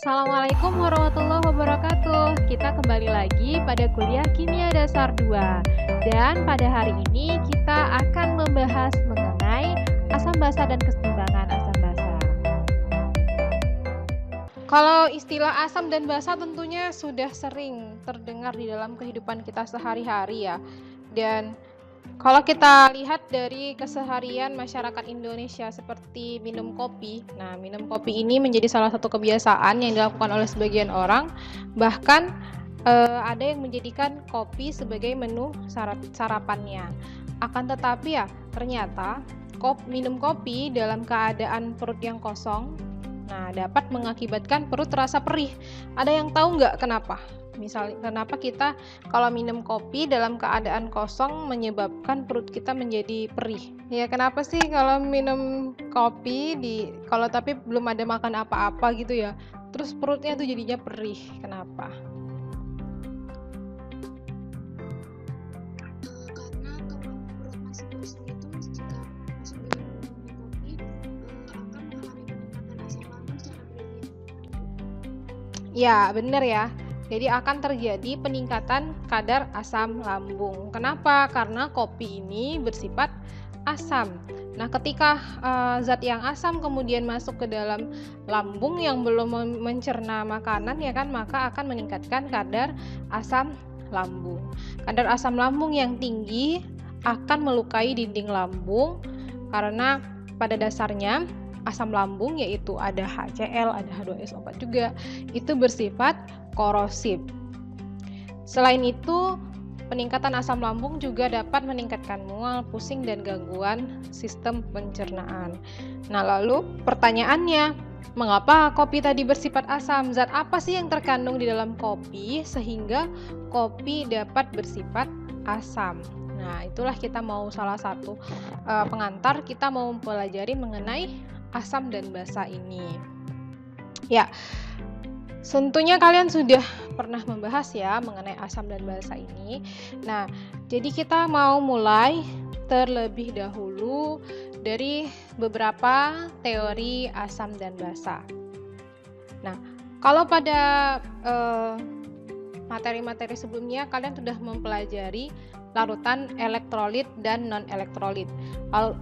Assalamualaikum warahmatullahi wabarakatuh. Kita kembali lagi pada kuliah Kimia Dasar 2. Dan pada hari ini kita akan membahas mengenai asam basa dan keseimbangan asam basa. Kalau istilah asam dan basa tentunya sudah sering terdengar di dalam kehidupan kita sehari-hari ya. Dan kalau kita lihat dari keseharian masyarakat Indonesia seperti minum kopi, nah minum kopi ini menjadi salah satu kebiasaan yang dilakukan oleh sebagian orang, bahkan ada yang menjadikan kopi sebagai menu sarapannya. Akan tetapi ya ternyata minum kopi dalam keadaan perut yang kosong, nah dapat mengakibatkan perut terasa perih. Ada yang tahu nggak kenapa? Misalnya, kenapa kita kalau minum kopi dalam keadaan kosong menyebabkan perut kita menjadi perih? Ya, kenapa sih kalau minum kopi kalau tapi belum ada makan apa-apa gitu ya, terus perutnya tuh jadinya perih? Kenapa? Karena kalau perut masih kosong itu jika masuk dengan minum kopi akan mengalami peningkatan asam lambung secara berlebihan. Ya, benar ya. Jadi akan terjadi peningkatan kadar asam lambung. Kenapa? Karena kopi ini bersifat asam. Nah, ketika zat yang asam kemudian masuk ke dalam lambung yang belum mencerna makanan ya kan, maka akan meningkatkan kadar asam lambung. Kadar asam lambung yang tinggi akan melukai dinding lambung karena pada dasarnya asam lambung yaitu ada HCl, ada H2SO4 juga, itu bersifat korosif. Selain itu, peningkatan asam lambung juga dapat meningkatkan mual, pusing, dan gangguan sistem pencernaan. Nah, lalu pertanyaannya, mengapa kopi tadi bersifat asam? Zat apa sih yang terkandung di dalam kopi sehingga kopi dapat bersifat asam? Nah, itulah kita mau salah satu pengantar kita mau mempelajari mengenai asam dan basa ini. Ya, tentunya kalian sudah pernah membahas ya mengenai asam dan basa ini. Nah, jadi kita mau mulai terlebih dahulu dari beberapa teori asam dan basa. Nah, kalau pada materi-materi sebelumnya kalian sudah mempelajari larutan elektrolit dan non-elektrolit.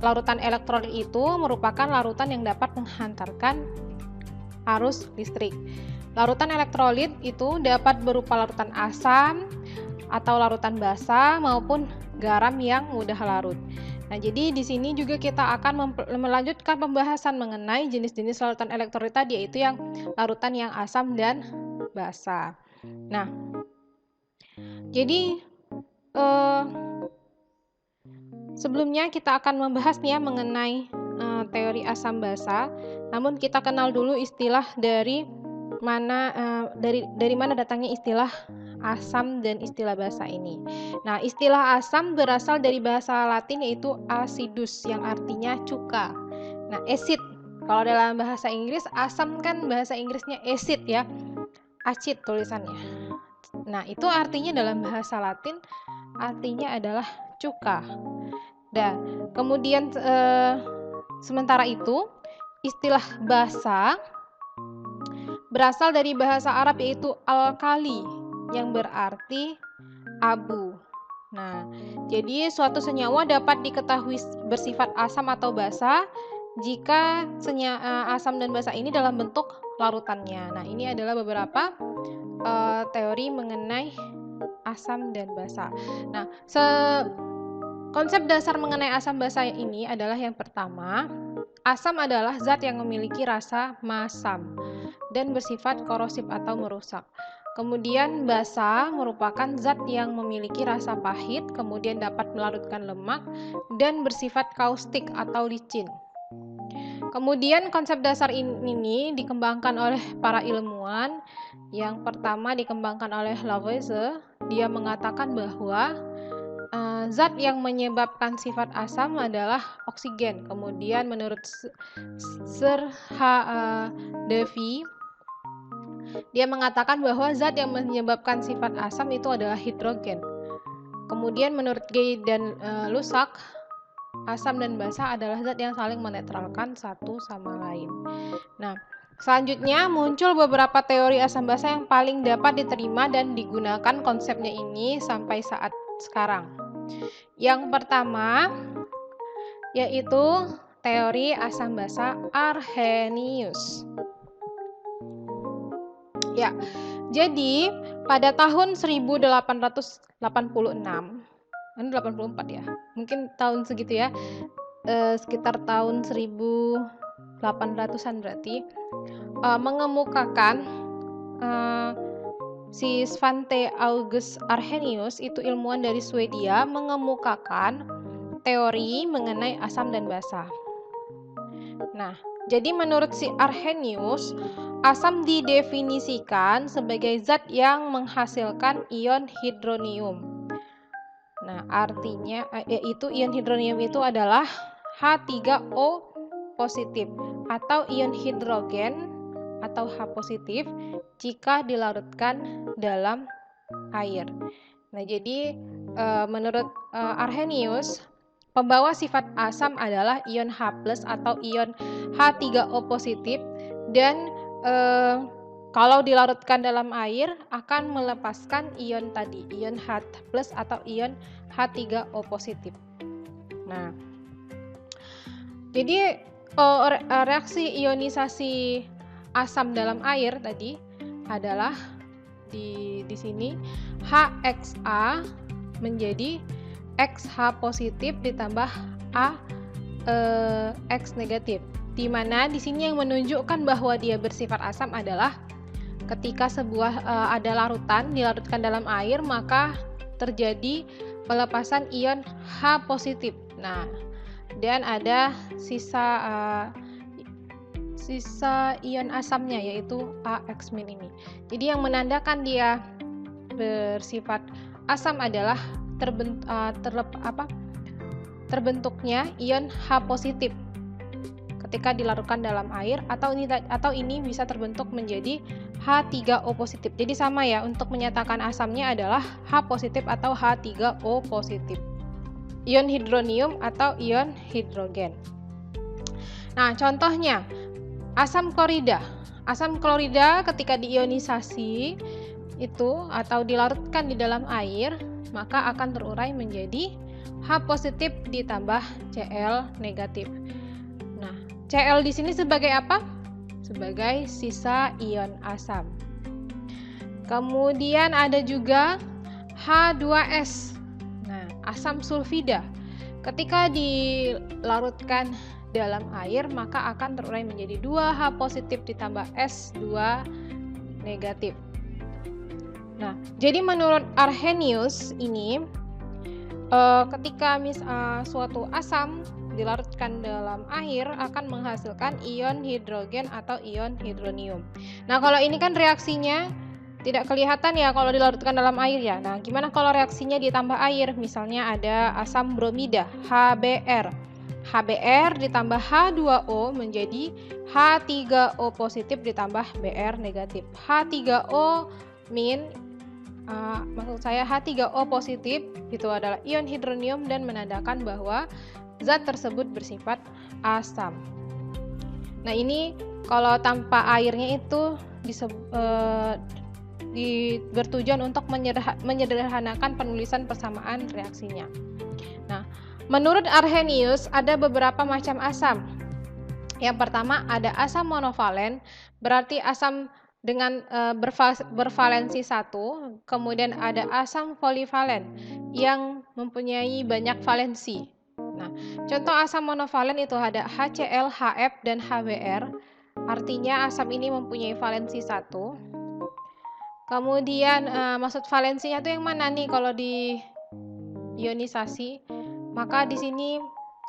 Larutan elektrolit itu merupakan larutan yang dapat menghantarkan arus listrik. Larutan elektrolit itu dapat berupa larutan asam atau larutan basa maupun garam yang mudah larut. Nah, jadi di sini juga kita akan melanjutkan pembahasan mengenai jenis-jenis larutan elektrolit tadi, yaitu yang larutan yang asam dan basa. Nah, jadi sebelumnya kita akan membahas nih ya mengenai teori asam basa. Namun kita kenal dulu istilah dari mana datangnya istilah asam dan istilah basa ini. Nah, istilah asam berasal dari bahasa Latin yaitu acidus yang artinya cuka. Nah, acid kalau dalam bahasa Inggris asam kan bahasa Inggrisnya acid ya, acid tulisannya. Nah, itu artinya dalam bahasa Latin artinya adalah cuka. Dan kemudian sementara itu istilah basa berasal dari bahasa Arab yaitu alkali yang berarti abu. Nah, jadi suatu senyawa dapat diketahui bersifat asam atau basa jika asam dan basa ini dalam bentuk larutannya. Nah, ini adalah beberapa teori mengenai asam dan basa. Nah, konsep dasar mengenai asam basa ini adalah yang pertama, asam adalah zat yang memiliki rasa masam dan bersifat korosif atau merusak. Kemudian basa merupakan zat yang memiliki rasa pahit, kemudian dapat melarutkan lemak dan bersifat kaustik atau licin. Kemudian konsep dasar ini dikembangkan oleh para ilmuwan. Yang pertama dikembangkan oleh Lavoisier. Dia mengatakan bahwa zat yang menyebabkan sifat asam adalah oksigen. Kemudian menurut Sir H. Davy, dia mengatakan bahwa zat yang menyebabkan sifat asam itu adalah hidrogen. Kemudian menurut Gay dan Lusak, asam dan basa adalah zat yang saling menetralkan satu sama lain. Nah, Selanjutnya muncul beberapa teori asam basa yang paling dapat diterima dan digunakan konsepnya ini sampai saat sekarang. Yang pertama yaitu teori asam basa Arrhenius. Ya, jadi pada tahun 1886, ini 84 ya, mungkin tahun segitu ya, sekitar tahun 1800-an berarti, mengemukakan si Svante August Arrhenius, itu ilmuwan dari Swedia, mengemukakan teori mengenai asam dan basa. Nah, jadi menurut si Arrhenius, asam didefinisikan sebagai zat yang menghasilkan ion hidronium. Nah, artinya yaitu ion hidronium itu adalah H3O positif atau ion hidrogen atau H positif jika dilarutkan dalam air. Nah, jadi menurut Arrhenius, pembawa sifat asam adalah ion H+ atau ion H3O positif, dan kalau dilarutkan dalam air akan melepaskan ion tadi, ion H+ atau ion H3O positif. Nah, jadi reaksi ionisasi asam dalam air tadi adalah di sini HXA menjadi XH positif ditambah X negatif, di mana di sini yang menunjukkan bahwa dia bersifat asam adalah ketika sebuah ada larutan dilarutkan dalam air, maka terjadi pelepasan ion H positif. Nah, dan ada sisa ion asamnya yaitu AX- ini. Jadi yang menandakan dia bersifat asam adalah terbentuknya ion H positif ketika dilarutkan dalam air, atau ini bisa terbentuk menjadi H3O positif. Jadi sama ya, untuk menyatakan asamnya adalah H positif atau H3O positif. Ion hidronium atau ion hidrogen. Nah, contohnya asam klorida. Asam klorida ketika diionisasi itu atau dilarutkan di dalam air, maka akan terurai menjadi H positif ditambah Cl negatif. Nah, Cl di sini sebagai apa? Sebagai sisa ion asam. Kemudian ada juga H2S. Nah, asam sulfida. Ketika dilarutkan dalam air, maka akan terurai menjadi 2H positif ditambah S2 negatif. Nah, jadi menurut Arrhenius ini, ketika suatu asam dilarutkan dalam air akan menghasilkan ion hidrogen atau ion hidronium. Nah, kalau ini kan reaksinya tidak kelihatan ya kalau dilarutkan dalam air ya. Nah, gimana kalau reaksinya ditambah air? Misalnya ada asam bromida, HBr. HBr ditambah H2O menjadi H3O positif ditambah Br negatif. H3O maksud saya H3O positif itu adalah ion hidronium dan menandakan bahwa zat tersebut bersifat asam. Nah, ini kalau tanpa airnya itu bertujuan untuk menyederhanakan penulisan persamaan reaksinya. Nah, menurut Arrhenius ada beberapa macam asam. Yang pertama ada asam monovalen, berarti asam dengan bervalensi 1, kemudian ada asam polivalen yang mempunyai banyak valensi. Nah, contoh asam monovalen itu ada HCl, HF, dan HBr, artinya asam ini mempunyai valensi 1. Kemudian maksud valensinya itu yang mana nih kalau di ionisasi? Maka di sini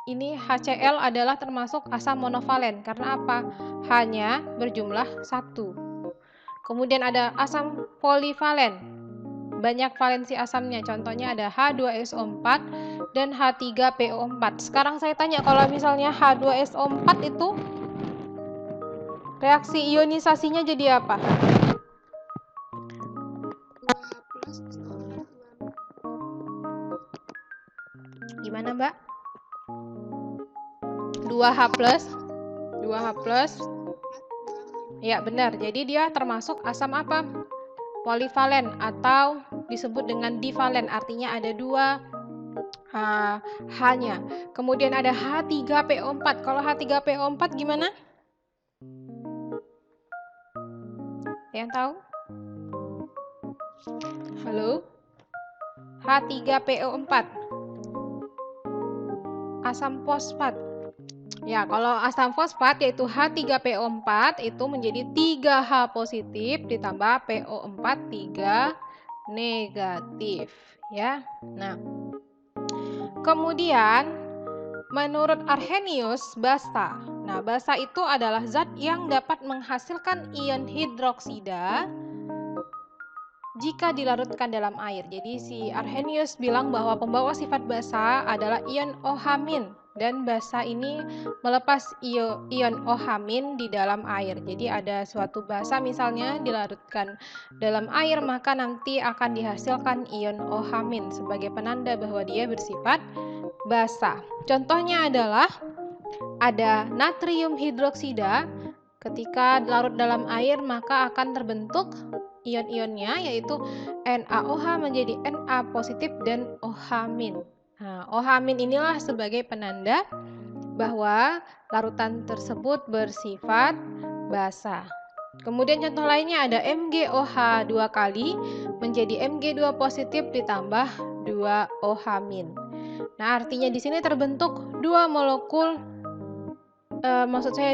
ini HCl adalah termasuk asam monovalen karena apa? Hanya berjumlah 1. Kemudian ada asam polivalen. Banyak valensi asamnya. Contohnya ada H2SO4 dan H3PO4. Sekarang saya tanya, kalau misalnya H2SO4 itu reaksi ionisasinya jadi apa? Gimana, Mbak? 2H plus Ya, benar. Jadi dia termasuk asam apa? Polivalen atau disebut dengan divalen, artinya ada dua H-nya. Kemudian ada H3PO4. Kalau H3PO4 gimana? Yang tahu? Halo? H3PO4. Asam fosfat. Ya, kalau asam fosfat yaitu H3PO4 itu menjadi 3H positif ditambah PO4 3 negatif, ya. Nah, kemudian menurut Arrhenius, basa. Nah, basa itu adalah zat yang dapat menghasilkan ion hidroksida jika dilarutkan dalam air. Jadi si Arrhenius bilang bahwa pembawa sifat basa adalah ion OH- dan basa ini melepas ion OH- di dalam air. Jadi ada suatu basa misalnya dilarutkan dalam air, maka nanti akan dihasilkan ion OH- sebagai penanda bahwa dia bersifat basa. Contohnya adalah ada natrium hidroksida. Ketika larut dalam air maka akan terbentuk ion-ionnya yaitu NaOH menjadi Na positif dan OH-. Nah, OH- inilah sebagai penanda bahwa larutan tersebut bersifat basa. Kemudian contoh lainnya ada MgOH 2 kali menjadi Mg2 positif ditambah 2 OH-. Nah, artinya di sini terbentuk dua molekul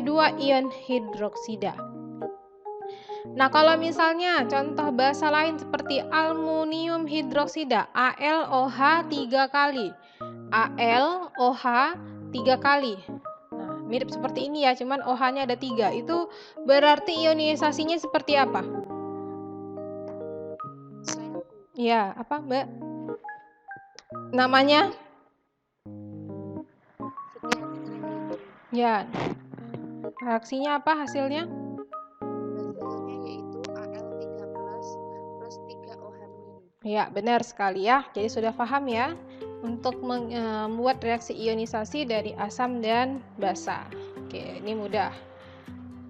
dua ion hidroksida. Nah, kalau misalnya contoh basa lain seperti aluminium hidroksida, AlOH 3 kali. AlOH 3 kali. Nah, mirip seperti ini ya, cuman OH-nya ada 3. Itu berarti ionisasinya seperti apa? Ya, apa, Mbak? Namanya? Ya. Reaksinya apa hasilnya? Hasilnya yaitu Al13 plus 3 OH-. Ya, benar sekali ya. Jadi sudah paham ya untuk membuat reaksi ionisasi dari asam dan basa. Oke, ini mudah.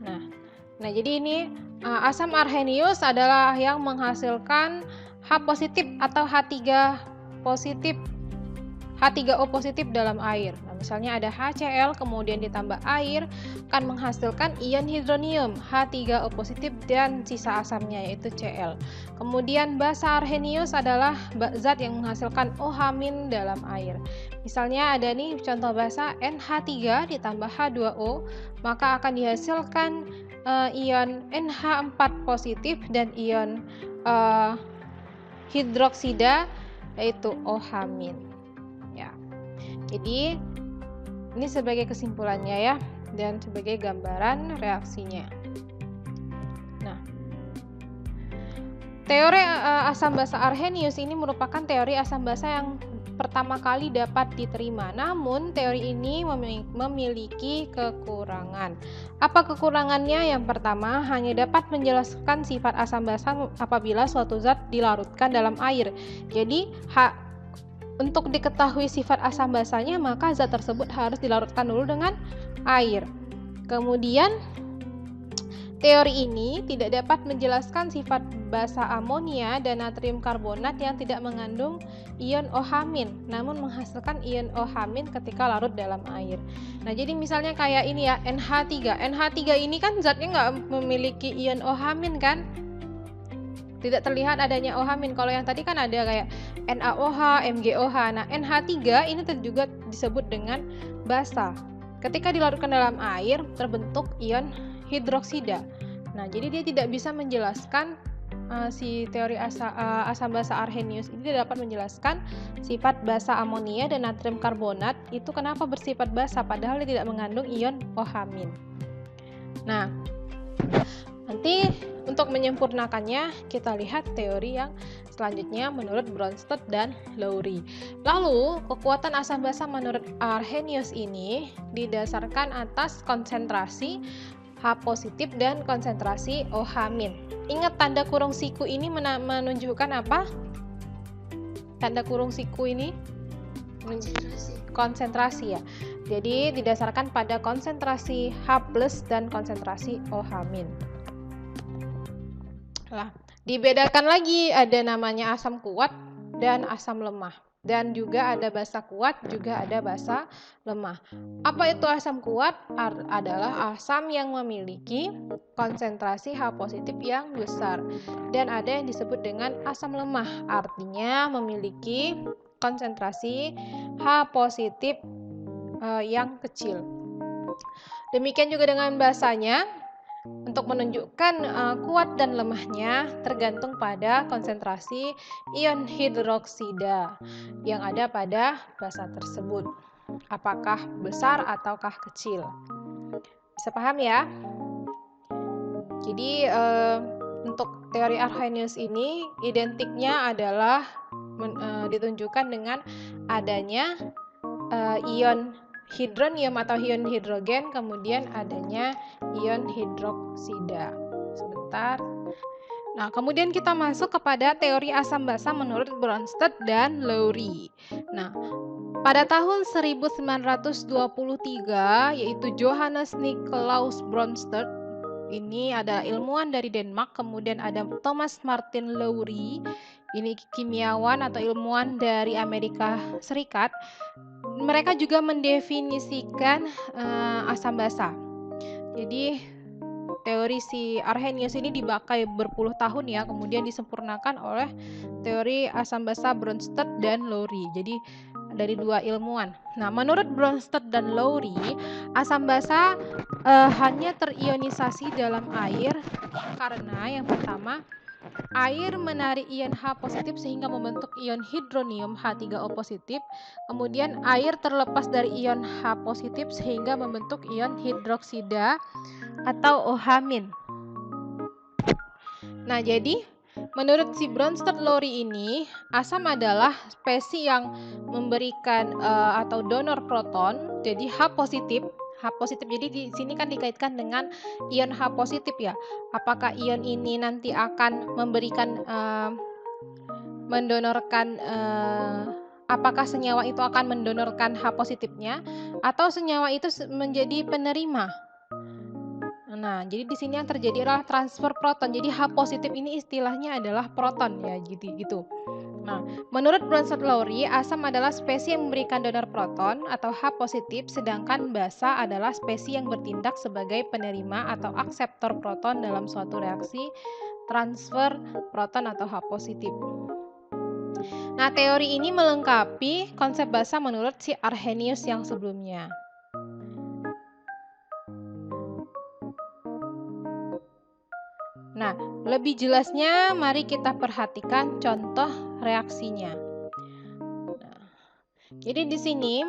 Nah, jadi ini asam Arrhenius adalah yang menghasilkan H positif atau H3 positif, H3O positif dalam air. Nah, misalnya ada HCl kemudian ditambah air akan menghasilkan ion hidronium H3O positif dan sisa asamnya yaitu Cl. Kemudian basa Arrhenius adalah zat yang menghasilkan OH- dalam air. Misalnya ada nih contoh basa NH3 ditambah H2O, maka akan dihasilkan ion NH4 positif dan ion hidroksida yaitu OH-. Ya. Jadi ini sebagai kesimpulannya ya dan sebagai gambaran reaksinya. Nah, teori asam basa Arrhenius ini merupakan teori asam basa yang pertama kali dapat diterima. Namun teori ini memiliki kekurangan. Apa kekurangannya? Yang pertama, hanya dapat menjelaskan sifat asam basa apabila suatu zat dilarutkan dalam air. Jadi untuk diketahui sifat asam basanya, maka zat tersebut harus dilarutkan dulu dengan air. Kemudian, teori ini tidak dapat menjelaskan sifat basa amonia dan natrium karbonat yang tidak mengandung ion OH-, namun menghasilkan ion OH- ketika larut dalam air. Nah, jadi misalnya kayak ini ya, NH3. NH3 ini kan zatnya nggak memiliki ion OH- kan? Tidak terlihat adanya OH-. Kalau yang tadi kan ada kayak NaOH, MgOH. Nah, NH3 ini juga disebut dengan basa. Ketika dilarutkan dalam air, terbentuk ion hidroksida. Nah, jadi dia tidak bisa menjelaskan si teori asam basa Arrhenius ini tidak dapat menjelaskan sifat basa amonia dan natrium karbonat itu kenapa bersifat basa padahal dia tidak mengandung ion OH-. Nah, nanti untuk menyempurnakannya kita lihat teori yang selanjutnya menurut Bronsted dan Lowry. Lalu kekuatan asam basa menurut Arrhenius ini didasarkan atas konsentrasi H positif dan konsentrasi OH-. Ingat tanda kurung siku ini menunjukkan apa? Tanda kurung siku ini konsentrasi ya. Jadi didasarkan pada konsentrasi H+ dan konsentrasi OH-. Nah, dibedakan lagi ada namanya asam kuat dan asam lemah. Dan juga ada basa kuat, juga ada basa lemah. Apa itu asam kuat? Adalah asam yang memiliki konsentrasi H positif yang besar. Dan ada yang disebut dengan asam lemah, artinya memiliki konsentrasi H positif yang kecil. Demikian juga dengan basanya. Untuk menunjukkan kuat dan lemahnya tergantung pada konsentrasi ion hidroksida yang ada pada basa tersebut. Apakah besar ataukah kecil? Bisa paham ya? Jadi untuk teori Arrhenius ini identiknya adalah ditunjukkan dengan adanya ion hidronium atau ion hidrogen, kemudian adanya ion hidroksida. Sebentar. Nah, kemudian kita masuk kepada teori asam basa menurut Bronsted dan Lowry. Nah, pada tahun 1923, yaitu Johannes Nicolaus Bronsted, ini ada ilmuwan dari Denmark, kemudian ada Thomas Martin Lowry, ini kimiawan atau ilmuwan dari Amerika Serikat. Mereka juga mendefinisikan asam basa. Jadi teori si Arrhenius ini dipakai berpuluh tahun ya, kemudian disempurnakan oleh teori asam basa Bronsted dan Lowry. Jadi dari dua ilmuwan. Nah, menurut Bronsted dan Lowry, asam basa hanya terionisasi dalam air karena yang pertama, air menarik ion H positif sehingga membentuk ion hidronium H3O positif. Kemudian air terlepas dari ion H positif sehingga membentuk ion hidroksida atau OH-. Nah, jadi menurut si Bronsted-Lowry ini, asam adalah spesies yang memberikan atau donor proton, jadi H positif. Jadi di sini kan dikaitkan dengan ion H positif ya. Apakah ion ini nanti akan memberikan mendonorkan apakah senyawa itu akan mendonorkan H positifnya atau senyawa itu menjadi penerima. Nah, jadi di sini yang terjadi adalah transfer proton. Jadi H positif ini istilahnya adalah proton ya, gitu. Nah, menurut Bronsted-Lowry, asam adalah spesies yang memberikan donor proton atau H positif, sedangkan basa adalah spesies yang bertindak sebagai penerima atau akseptor proton dalam suatu reaksi transfer proton atau H positif. Nah, teori ini melengkapi konsep basa menurut si Arrhenius yang sebelumnya. Nah, lebih jelasnya mari kita perhatikan contoh reaksinya. Nah, jadi di sini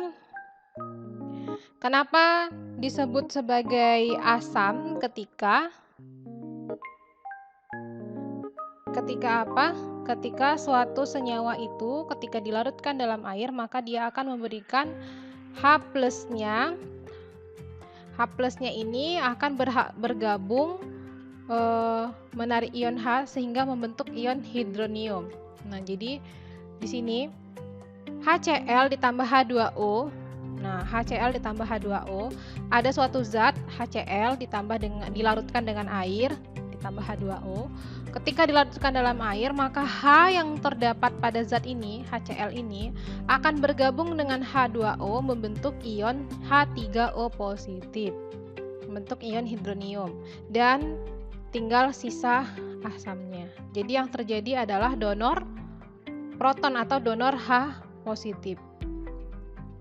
kenapa disebut sebagai asam ketika apa? Ketika suatu senyawa itu ketika dilarutkan dalam air maka dia akan memberikan H plusnya. H plusnya ini akan bergabung menarik ion H sehingga membentuk ion hidronium. Nah, jadi di sini HCl ditambah H2O. Nah, HCl ditambah H2O, ada suatu zat HCl dilarutkan dengan air ditambah H2O. Ketika dilarutkan dalam air, maka H yang terdapat pada zat ini, HCl ini, akan bergabung dengan H2O membentuk ion H3O positif, membentuk ion hidronium, dan tinggal sisa asamnya. Jadi yang terjadi adalah donor proton atau donor H positif.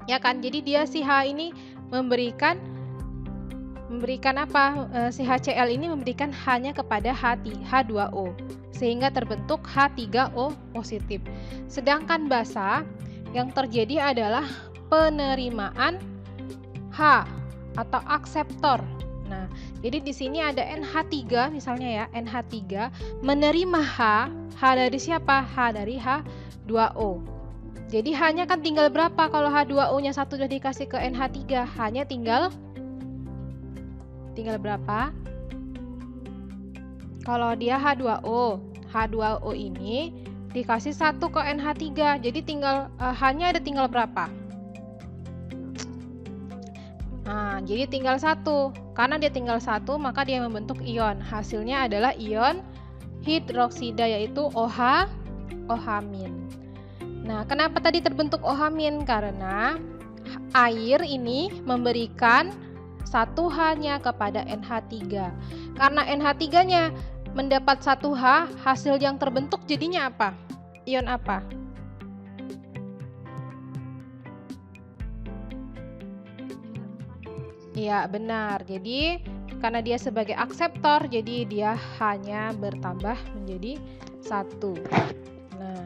Ya kan? Jadi dia si H ini memberikan apa? Si HCl ini memberikan hanya kepada H2O sehingga terbentuk H3O positif. Sedangkan basa yang terjadi adalah penerimaan H atau akseptor. Nah, jadi di sini ada NH3 misalnya ya, NH3 menerima H dari siapa? H dari H2O. Jadi hanya kan tinggal berapa kalau H2O-nya satu sudah dikasih ke NH3? Hanya tinggal berapa? Kalau dia H2O ini dikasih 1 ke NH3. Jadi hanya tinggal berapa? Nah, jadi tinggal 1. Karena dia tinggal 1, maka dia membentuk ion. Hasilnya adalah ion hidroksida yaitu OH, OH-. Nah, kenapa tadi terbentuk OH-? Karena air ini memberikan 1H-nya kepada NH3. Karena NH3-nya mendapat 1H, hasil yang terbentuk jadinya apa? Ion apa? Iya, benar. Jadi, karena dia sebagai akseptor, jadi dia hanya bertambah menjadi 1. Nah,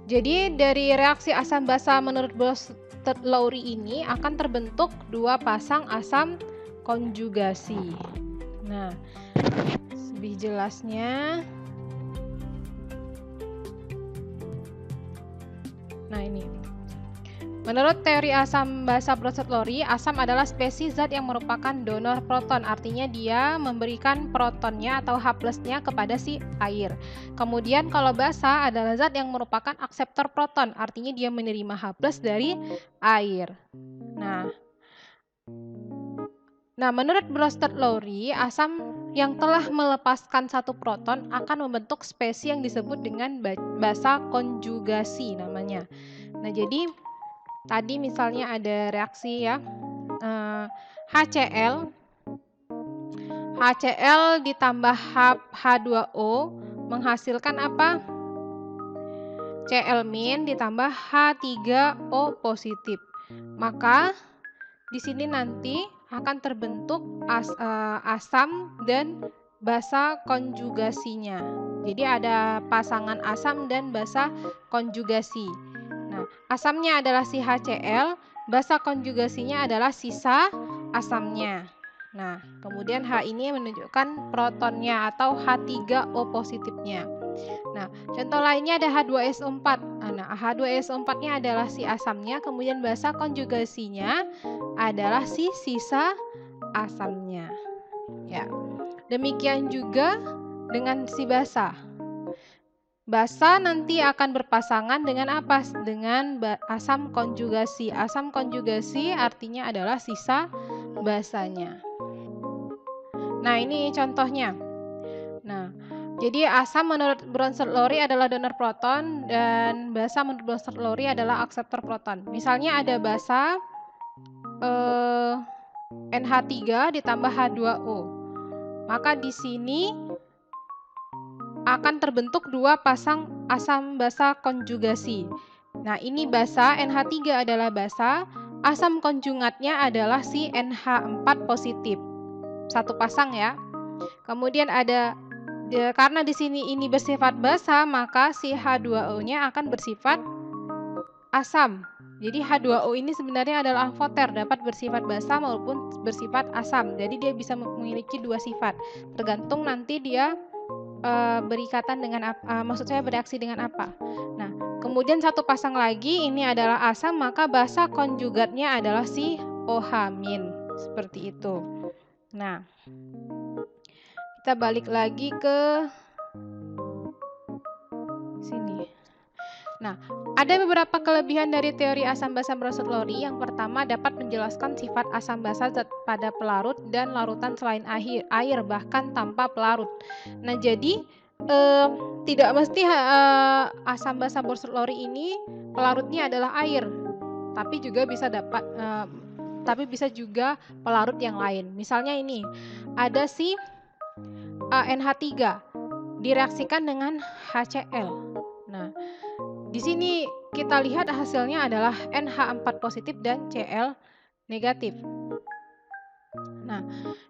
jadi dari reaksi asam basa menurut Bronsted-Lowry ini akan terbentuk 2 pasang asam konjugasi. Nah, lebih jelasnya, nah ini. Menurut teori asam basa Bronsted-Lowry, asam adalah spesies zat yang merupakan donor proton, artinya dia memberikan protonnya atau H+-nya kepada si air. Kemudian kalau basa adalah zat yang merupakan akseptor proton, artinya dia menerima H+ dari air. Nah, menurut Bronsted-Lowry, asam yang telah melepaskan 1 proton akan membentuk spesies yang disebut dengan basa konjugasi namanya. Nah, jadi tadi misalnya ada reaksi ya, HCl ditambah H2O menghasilkan apa? Cl- ditambah H3O positif. Maka di sini nanti akan terbentuk asam dan basa konjugasinya. Jadi ada pasangan asam dan basa konjugasi. Nah, asamnya adalah si HCl, basa konjugasinya adalah sisa asamnya. Nah, kemudian H ini menunjukkan protonnya atau H3O positifnya. Nah, contoh lainnya ada H2SO4. Nah, H2SO4-nya adalah si asamnya, kemudian basa konjugasinya adalah si sisa asamnya. Ya. Demikian juga dengan si basa. Basa nanti akan berpasangan dengan apa? Dengan asam konjugasi. Asam konjugasi artinya adalah sisa basanya. Nah, ini contohnya. Nah, jadi asam menurut Bronsted-Lowry adalah donor proton dan basa menurut Bronsted-Lowry adalah akseptor proton. Misalnya ada basa NH3 ditambah H2O. Maka di sini akan terbentuk 2 pasang asam basa konjugasi. Nah, ini basa, NH3 adalah basa, asam konjugatnya adalah si NH4 positif. 1 pasang ya. Kemudian ada karena di sini ini bersifat basa, maka si H2O-nya akan bersifat asam. Jadi H2O ini sebenarnya adalah amfoter, dapat bersifat basa maupun bersifat asam. Jadi dia bisa memiliki 2 sifat, tergantung nanti dia berikatan dengan apa, maksud saya bereaksi dengan apa. Nah, kemudian 1 pasang lagi ini adalah asam, maka basa konjugatnya adalah si OH-. Seperti itu. Nah, kita balik lagi ke sini. Nah, ada beberapa kelebihan dari teori asam basa Bronsted-Lowry. Yang pertama, dapat menjelaskan sifat asam basa zat pada pelarut dan larutan selain air, bahkan tanpa pelarut. Nah, jadi tidak mesti asam basa Bronsted-Lowry ini pelarutnya adalah air, tapi juga bisa juga pelarut yang lain. Misalnya ini ada si NH3 direaksikan dengan HCl. Nah, di sini kita lihat hasilnya adalah NH4 positif dan Cl negatif. Nah,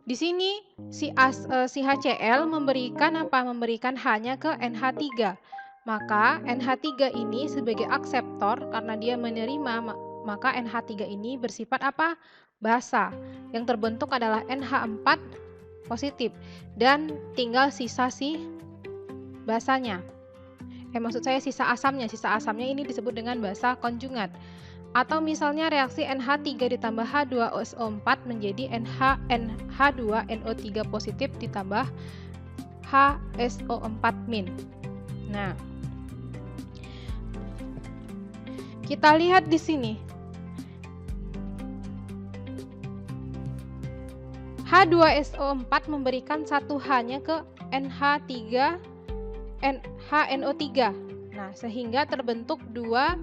di sini si HCl memberikan apa? Memberikan H-nya ke NH3. Maka NH3 ini sebagai akseptor karena dia menerima, maka NH3 ini bersifat apa? Basa. Yang terbentuk adalah NH4 positif dan tinggal sisa si basanya. Maksud saya sisa asamnya. Sisa asamnya ini disebut dengan basa konjugat. Atau misalnya reaksi NH3 ditambah H2SO4 menjadi H2NO3 positif ditambah HSO4-. Nah, kita lihat di sini. H2SO4 memberikan 1 H-nya ke NH3 HNO3. Nah, sehingga terbentuk dua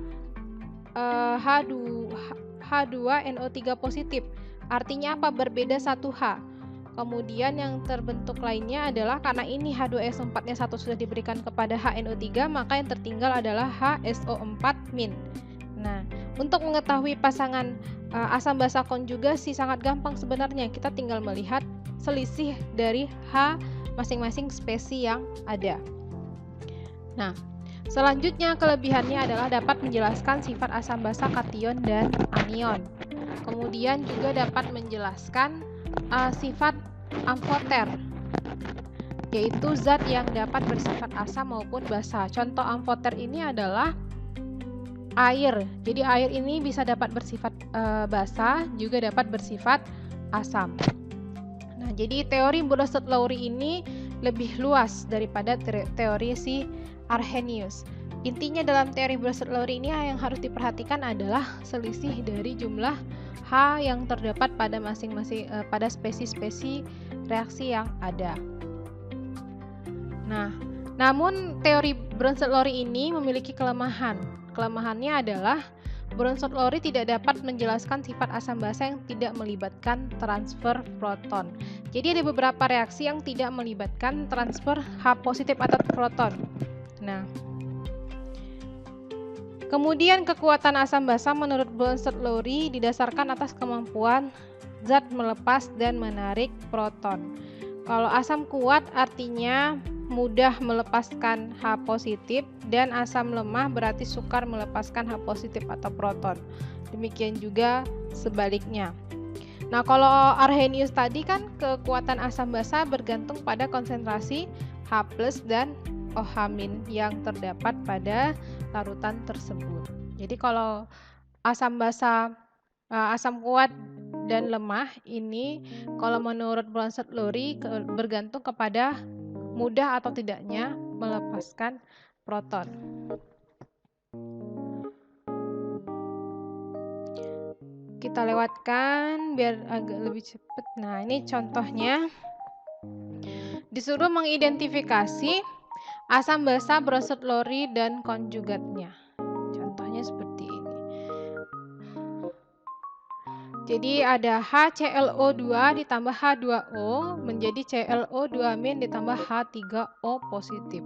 H2NO3 positif. Artinya apa? Berbeda 1H. Kemudian yang terbentuk lainnya adalah karena ini H2SO4-nya satu sudah diberikan kepada HNO3, maka yang tertinggal adalah HSO4-. Nah, untuk mengetahui pasangan asam basa konjugasi sangat gampang sebenarnya. Kita tinggal melihat selisih dari H masing-masing spesies yang ada. Nah, selanjutnya kelebihannya adalah dapat menjelaskan sifat asam basa kation dan anion. Kemudian juga dapat menjelaskan sifat amfoter, yaitu zat yang dapat bersifat asam maupun basa. Contoh amfoter ini adalah air. Jadi air ini bisa dapat bersifat basa, juga dapat bersifat asam. Nah, jadi teori Bronsted-Lowry ini lebih luas daripada teori si Arrhenius. Intinya dalam teori Bronsted-Lowry ini yang harus diperhatikan adalah selisih dari jumlah H yang terdapat pada masing-masing pada spesies-spesies reaksi yang ada. Nah, namun teori Bronsted-Lowry ini memiliki kelemahan. Kelemahannya adalah Bronsted-Lowry tidak dapat menjelaskan sifat asam basa yang tidak melibatkan transfer proton. Jadi ada beberapa reaksi yang tidak melibatkan transfer H positif atau proton. Nah, kemudian kekuatan asam basa menurut Bronsted-Lowry didasarkan atas kemampuan zat melepas dan menarik proton. Kalau asam kuat artinya mudah melepaskan H positif, dan asam lemah berarti sukar melepaskan H positif atau proton. Demikian juga sebaliknya. Nah, kalau Arrhenius tadi kan kekuatan asam basa bergantung pada konsentrasi H+ dan OH- yang terdapat pada larutan tersebut. Jadi kalau asam basa, asam kuat dan lemah ini kalau menurut Bronsted-Lowry bergantung kepada mudah atau tidaknya melepaskan proton. Kita lewatkan biar agak lebih cepat. Nah, ini contohnya. Disuruh mengidentifikasi asam basa Bronsted-Lowry dan konjugatnya. Contohnya seperti ini. Jadi ada HClO2 ditambah H2O menjadi ClO2- ditambah H3O positif.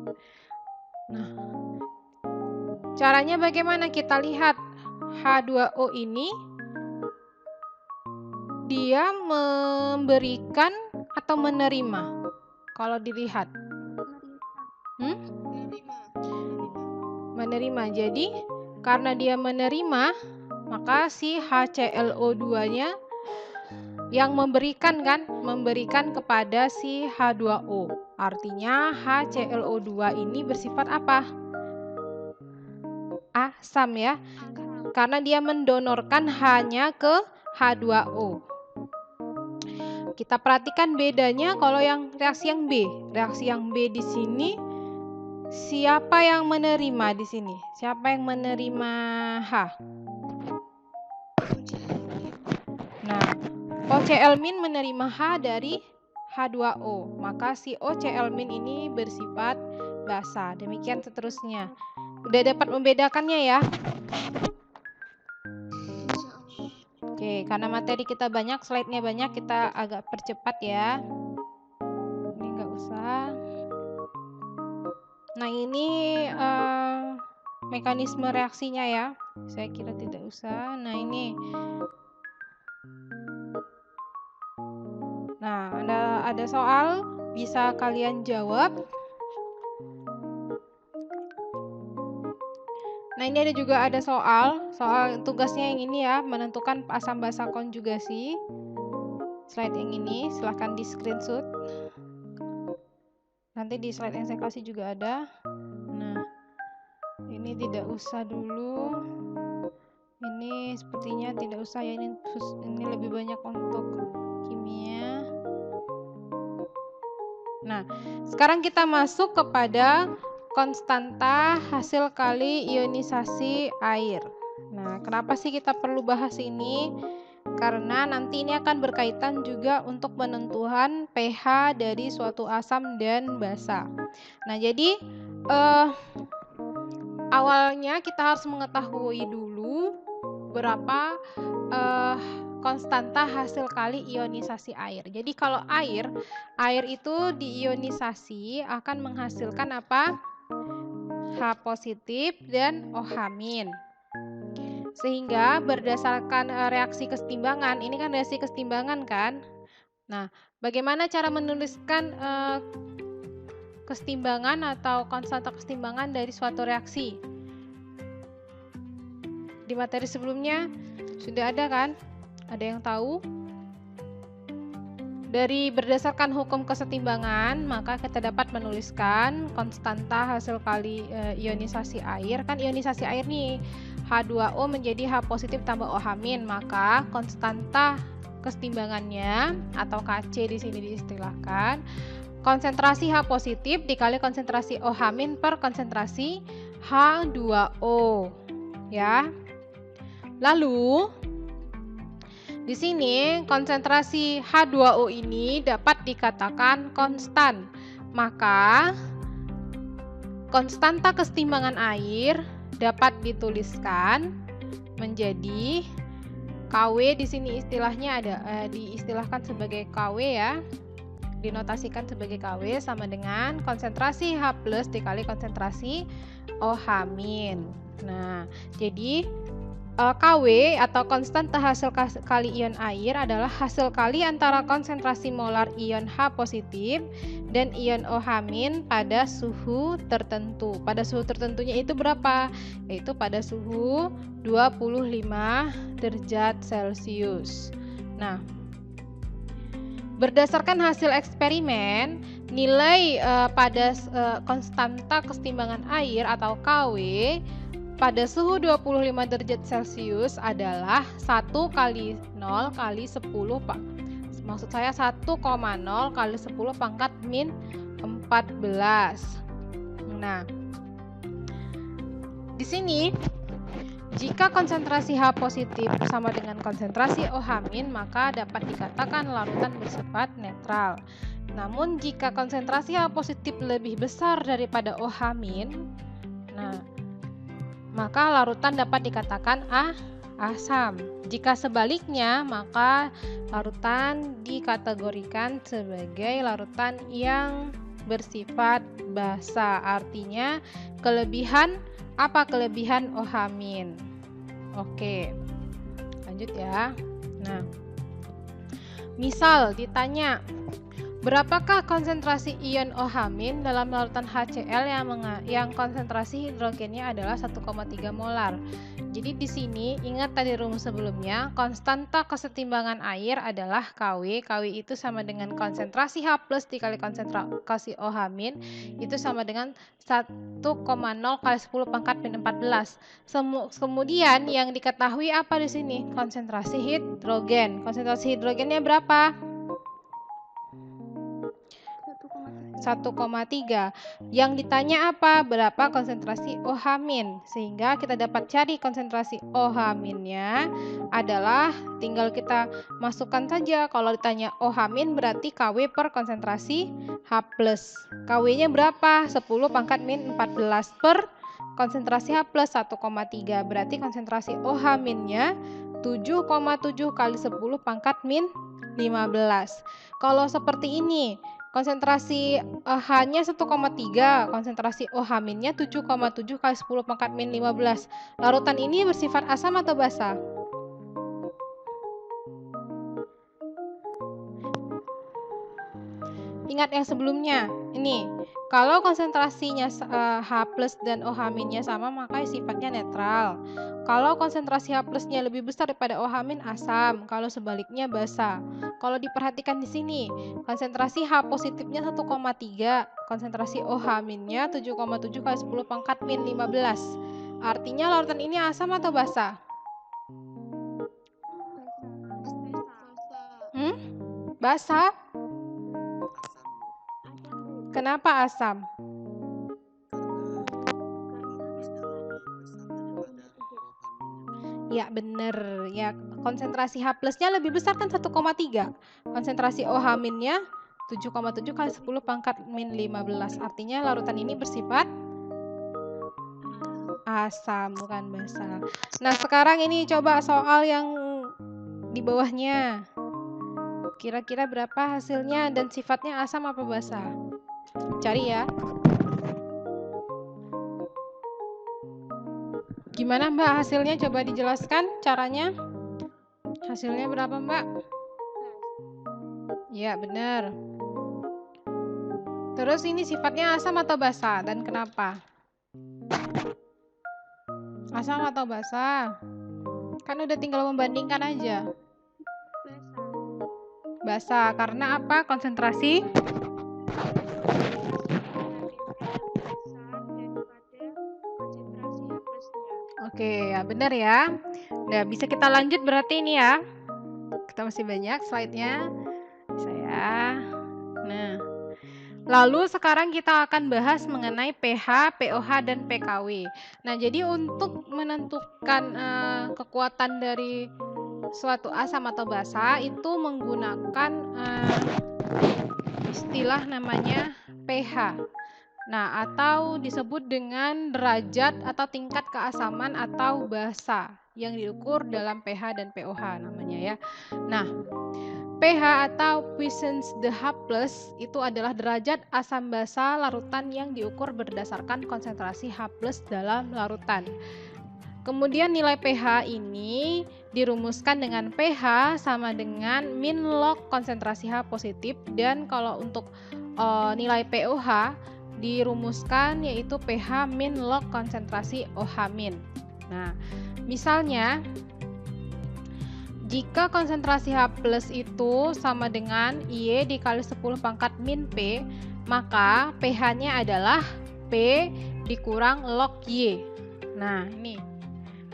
Nah, caranya bagaimana? Kita lihat H2O ini dia memberikan atau menerima. Kalau dilihat menerima. Jadi karena dia menerima, maka si HClO2-nya yang memberikan kepada si H2O. Artinya HClO2 ini bersifat apa? Asam ya. Karena dia mendonorkan hanya ke H2O. Kita perhatikan bedanya kalau yang reaksi yang B. Reaksi yang B di sini siapa yang menerima di sini? Siapa yang menerima H? Nah, OCl- menerima H dari H2O. Maka si OCl- ini bersifat basa. Demikian seterusnya. Udah dapat membedakannya ya? Oke, karena materi kita banyak, slide-nya banyak, kita agak percepat ya. Ini nggak usah. Nah, ini mekanisme reaksinya ya. Saya kira tidak usah. Nah, ini. Nah, ada soal, bisa kalian jawab. Nah, ini ada soal tugasnya yang ini ya, menentukan asam basa konjugasi. Slide yang ini silahkan di screenshot. Nanti di slide yang saya kasih juga ada. Nah, ini tidak usah dulu. Ini sepertinya tidak usah ya, ini lebih banyak untuk kimia. Nah, sekarang kita masuk kepada konstanta hasil kali ionisasi air. Nah, kenapa sih kita perlu bahas ini? Karena nanti ini akan berkaitan juga untuk penentuan pH dari suatu asam dan basa. Nah, jadi eh, awalnya kita harus mengetahui dulu berapa konstanta hasil kali ionisasi air. Jadi kalau air itu diionisasi akan menghasilkan apa? H positif dan OH-. Sehingga berdasarkan reaksi kesetimbangan, ini kan reaksi kesetimbangan kan? Nah, bagaimana cara menuliskan kesetimbangan atau konstanta kesetimbangan dari suatu reaksi? Di materi sebelumnya sudah ada kan? Ada yang tahu? Dari berdasarkan hukum kesetimbangan, maka kita dapat menuliskan konstanta hasil kali ionisasi air. Kan ionisasi air nih, H2O menjadi H positif tambah OH-, maka konstanta kesetimbangannya atau Kc di sini diistilahkan konsentrasi H positif dikali konsentrasi OH- per konsentrasi H2O, ya. Lalu di sini konsentrasi H2O ini dapat dikatakan konstan. Maka konstanta kesetimbangan air dapat dituliskan menjadi KW. Di sini istilahnya ada diistilahkan sebagai KW, ya. Dinotasikan sebagai KW sama dengan konsentrasi H+ dikali konsentrasi OH-. Nah, jadi KW atau konstanta hasil kali ion air adalah hasil kali antara konsentrasi molar ion H positif dan ion OH- pada suhu tertentu. Pada suhu tertentunya itu berapa? Yaitu pada suhu 25 derajat Celcius. Nah, berdasarkan hasil eksperimen, nilai pada konstanta kesetimbangan air atau KW pada suhu 25 derajat Celcius adalah 1 kali 0 kali 10 maksud saya 1,0 kali 10 pangkat min 14. Nah, di sini jika konsentrasi H positif sama dengan konsentrasi OH-, maka dapat dikatakan larutan bersifat netral. Namun jika konsentrasi H positif lebih besar daripada OH-, nah, maka larutan dapat dikatakan asam. Jika sebaliknya, maka larutan dikategorikan sebagai larutan yang bersifat basa. Artinya kelebihan OH-. Oke, lanjut ya. Nah, misal ditanya, berapakah konsentrasi ion OH- dalam larutan HCl yang konsentrasi hidrogennya adalah 1,3 molar. Jadi di sini ingat tadi rumus sebelumnya, konstanta kesetimbangan air adalah KW. KW itu sama dengan konsentrasi H+ dikali konsentrasi OH- itu sama dengan 1,0 kali 10 pangkat min 14. Kemudian yang diketahui apa di sini? Konsentrasi hidrogen. Konsentrasi hidrogennya berapa? 1,3. Yang ditanya apa? Berapa konsentrasi OH-. Sehingga kita dapat cari konsentrasi OH-nya adalah tinggal kita masukkan saja. Kalau ditanya OH- berarti KW per konsentrasi H+. KW-nya berapa? 10 pangkat min 14 per konsentrasi H+ 1,3. Berarti konsentrasi OH-nya 7,7 kali 10 pangkat min 15. Kalau seperti ini, konsentrasi H-nya 1,3, konsentrasi OH-nya 7,7 kali 10 pangkat min 15. Larutan ini bersifat asam atau basa? Ingat yang sebelumnya, ini kalau konsentrasinya H+ dan OH-nya sama, maka sifatnya netral. Kalau konsentrasi H+-nya lebih besar daripada OH- asam, kalau sebaliknya basa. Kalau diperhatikan di sini, konsentrasi H positifnya 1,3, konsentrasi OH-nya 7,7 kali 10 pangkat min 15. Artinya larutan ini asam atau basa? Basa? Kenapa asam? Ya benar, ya konsentrasi H+-nya lebih besar kan 1,3. Konsentrasi OH-nya 7,7 kali 10 pangkat min 15. Artinya larutan ini bersifat asam, bukan basa. Nah, sekarang ini coba soal yang di bawahnya. Kira-kira berapa hasilnya dan sifatnya asam apa basa? Cari ya. Gimana Mbak hasilnya? Coba dijelaskan caranya. Hasilnya berapa Mbak? Ya, benar. Terus ini sifatnya asam atau basa dan kenapa? Asam atau basa? Kan udah tinggal membandingkan aja. Basa, karena apa? Konsentrasi Oke, ya benar ya. Nah, bisa kita lanjut berarti ini ya. Kita masih banyak slide-nya. Saya. Nah, lalu sekarang kita akan bahas mengenai pH, pOH, dan pKw. Nah, jadi untuk menentukan kekuatan dari suatu asam atau basa itu menggunakan istilah namanya pH. Nah, atau disebut dengan derajat atau tingkat keasaman atau basa yang diukur dalam pH dan pOH namanya ya. Nah, pH atau Poisson's the H+ itu adalah derajat asam basa larutan yang diukur berdasarkan konsentrasi H+ dalam larutan. Kemudian nilai pH ini dirumuskan dengan pH sama dengan min log konsentrasi H positif, dan kalau untuk nilai pOH dirumuskan yaitu pH min log konsentrasi OH min. Nah, misalnya jika konsentrasi H+ itu sama dengan Y dikali 10 pangkat min P, maka pH-nya adalah P dikurang log Y. Nah, ini.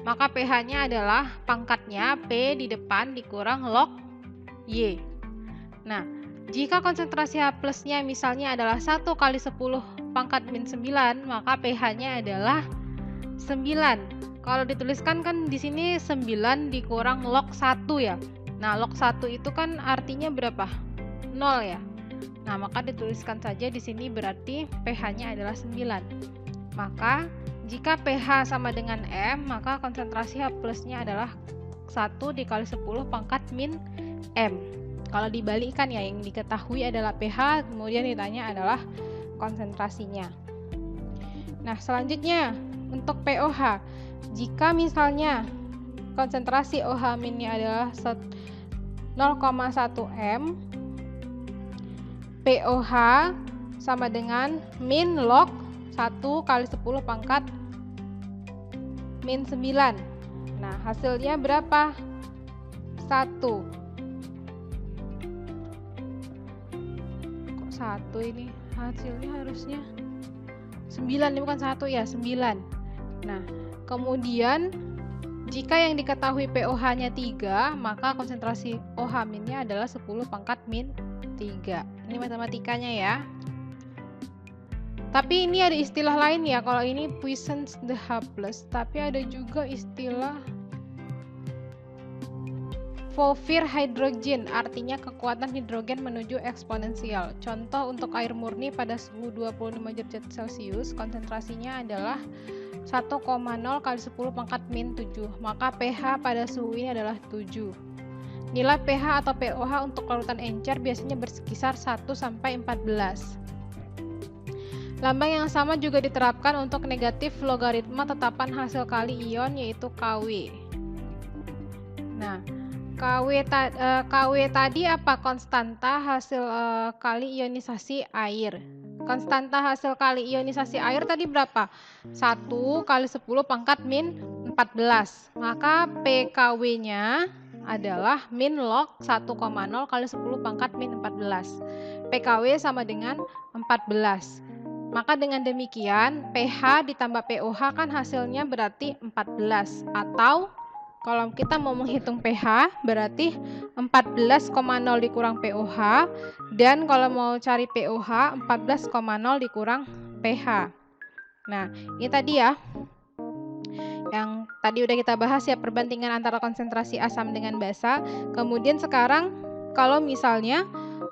Maka pH-nya adalah pangkatnya P di depan dikurang log Y. Nah, jika konsentrasi H+-nya misalnya adalah 1 kali 10 pangkat min 9, maka pH-nya adalah 9. Kalau dituliskan kan di sini 9 dikurang log 1 ya. Nah, log 1 itu kan artinya berapa? 0 ya. Nah, maka dituliskan saja di sini berarti pH-nya adalah 9. Maka jika pH sama dengan M, maka konsentrasi H+-nya adalah 1 dikali 10 pangkat min M. Kalau dibalikkan ya, yang diketahui adalah pH, kemudian ditanya adalah konsentrasinya. Nah, selanjutnya untuk pOH. Jika misalnya konsentrasi OH minnya adalah 0,1 M, pOH sama dengan min log 1 kali 10 pangkat min 9. Nah, hasilnya berapa? 1. 1 ini hasilnya harusnya 9, ini bukan 1 ya, 9. Nah, kemudian jika yang diketahui pOH-nya 3, maka konsentrasi OH minnya adalah 10 pangkat min 3. Ini matematikanya ya. Tapi ini ada istilah lain ya, kalau ini Poisson's the H+, tapi ada juga istilah Fourier hydrogen, artinya kekuatan hidrogen menuju eksponensial. Contoh untuk air murni pada suhu 25 derajat Celcius, konsentrasinya adalah 1,0 kali 10 pangkat min 7. Maka pH pada suhu ini adalah 7. Nilai pH atau pOH untuk larutan encer biasanya berkisar 1 sampai 14. Lambang yang sama juga diterapkan untuk negatif logaritma tetapan hasil kali ion yaitu Kw. Nah, Kw tadi apa? Konstanta hasil kali ionisasi air. Konstanta hasil kali ionisasi air tadi berapa? 1 kali 10 pangkat min 14. Maka PKW-nya adalah min log 1,0 kali 10 pangkat min 14. PKW sama dengan 14. Maka dengan demikian pH ditambah pOH kan hasilnya berarti 14, atau kalau kita mau menghitung pH berarti 14,0 dikurang pOH, dan kalau mau cari pOH 14,0 dikurang pH. Nah, ini tadi ya yang tadi udah kita bahas ya, perbandingan antara konsentrasi asam dengan basa. Kemudian sekarang kalau misalnya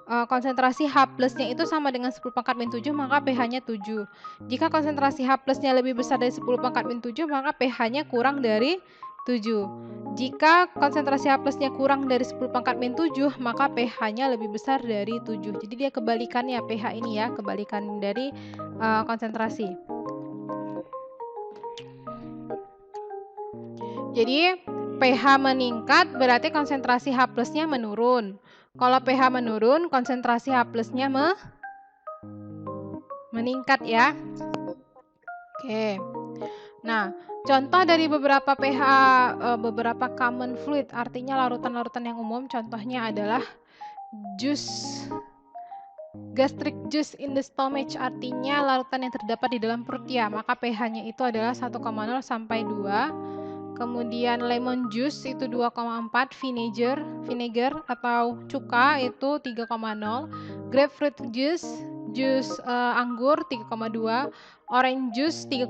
konsentrasi H plusnya itu sama dengan 10 pangkat min 7, maka pH-nya 7. Jika konsentrasi H plusnya lebih besar dari 10 pangkat min 7, maka pH-nya kurang dari 7. Jika konsentrasi H plusnya kurang dari 10 pangkat min 7, maka pH-nya lebih besar dari 7. Jadi dia kebalikannya pH ini ya, kebalikan dari konsentrasi. Jadi pH meningkat berarti konsentrasi H plusnya menurun. Kalau pH menurun, konsentrasi H plusnya meningkat ya. Oke. Nah, contoh dari beberapa pH, beberapa common fluid, artinya larutan-larutan yang umum, contohnya adalah juice, gastric juice in the stomach, artinya larutan yang terdapat di dalam perut ya, maka pH-nya itu adalah 1,0 sampai 2. Kemudian lemon juice itu 2,4, vinegar atau cuka itu 3,0, grapefruit juice anggur 3,2, orange juice 3,5,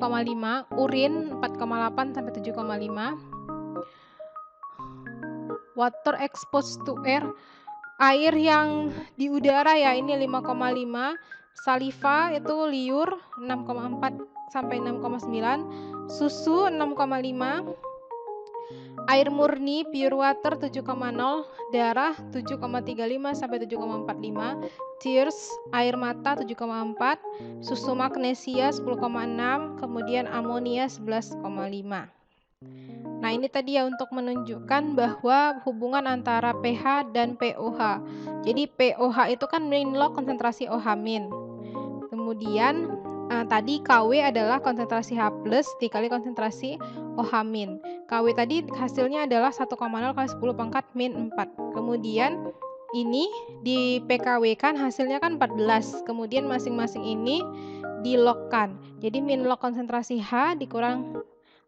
urin 4,8 sampai 7,5. Water exposed to air yang di udara ya, ini 5,5. Saliva itu liur 6,4 sampai 6,9, susu 6,5. Air murni pure water 7,0, darah 7,35 sampai 7,45, tears air mata 7,4, susu magnesia 10,6, kemudian amonia 11,5. Nah, ini tadi ya untuk menunjukkan bahwa hubungan antara pH dan pOH. Jadi pOH itu kan main log konsentrasi OH-. Kemudian tadi KW adalah konsentrasi H plus dikali konsentrasi OH-. KW tadi hasilnya adalah 1,0 kali 10 pangkat min 4. Kemudian ini di PKW kan hasilnya kan 14. Kemudian masing-masing ini dilogkan. Jadi min log konsentrasi H dikurang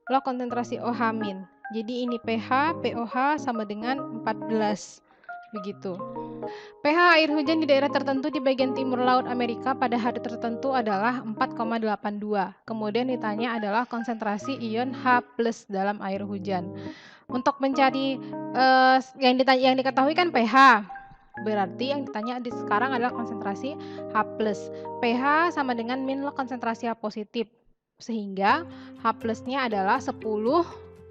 log konsentrasi OH-. Jadi ini pH, pOH sama dengan 14. Begitu. pH air hujan di daerah tertentu di bagian timur laut Amerika pada hari tertentu adalah 4,82. Kemudian ditanya adalah konsentrasi ion H+ dalam air hujan. Untuk mencari yang diketahui kan pH. Berarti yang ditanya sekarang adalah konsentrasi H+. pH sama dengan min log konsentrasi H positif. Sehingga H+-nya adalah 10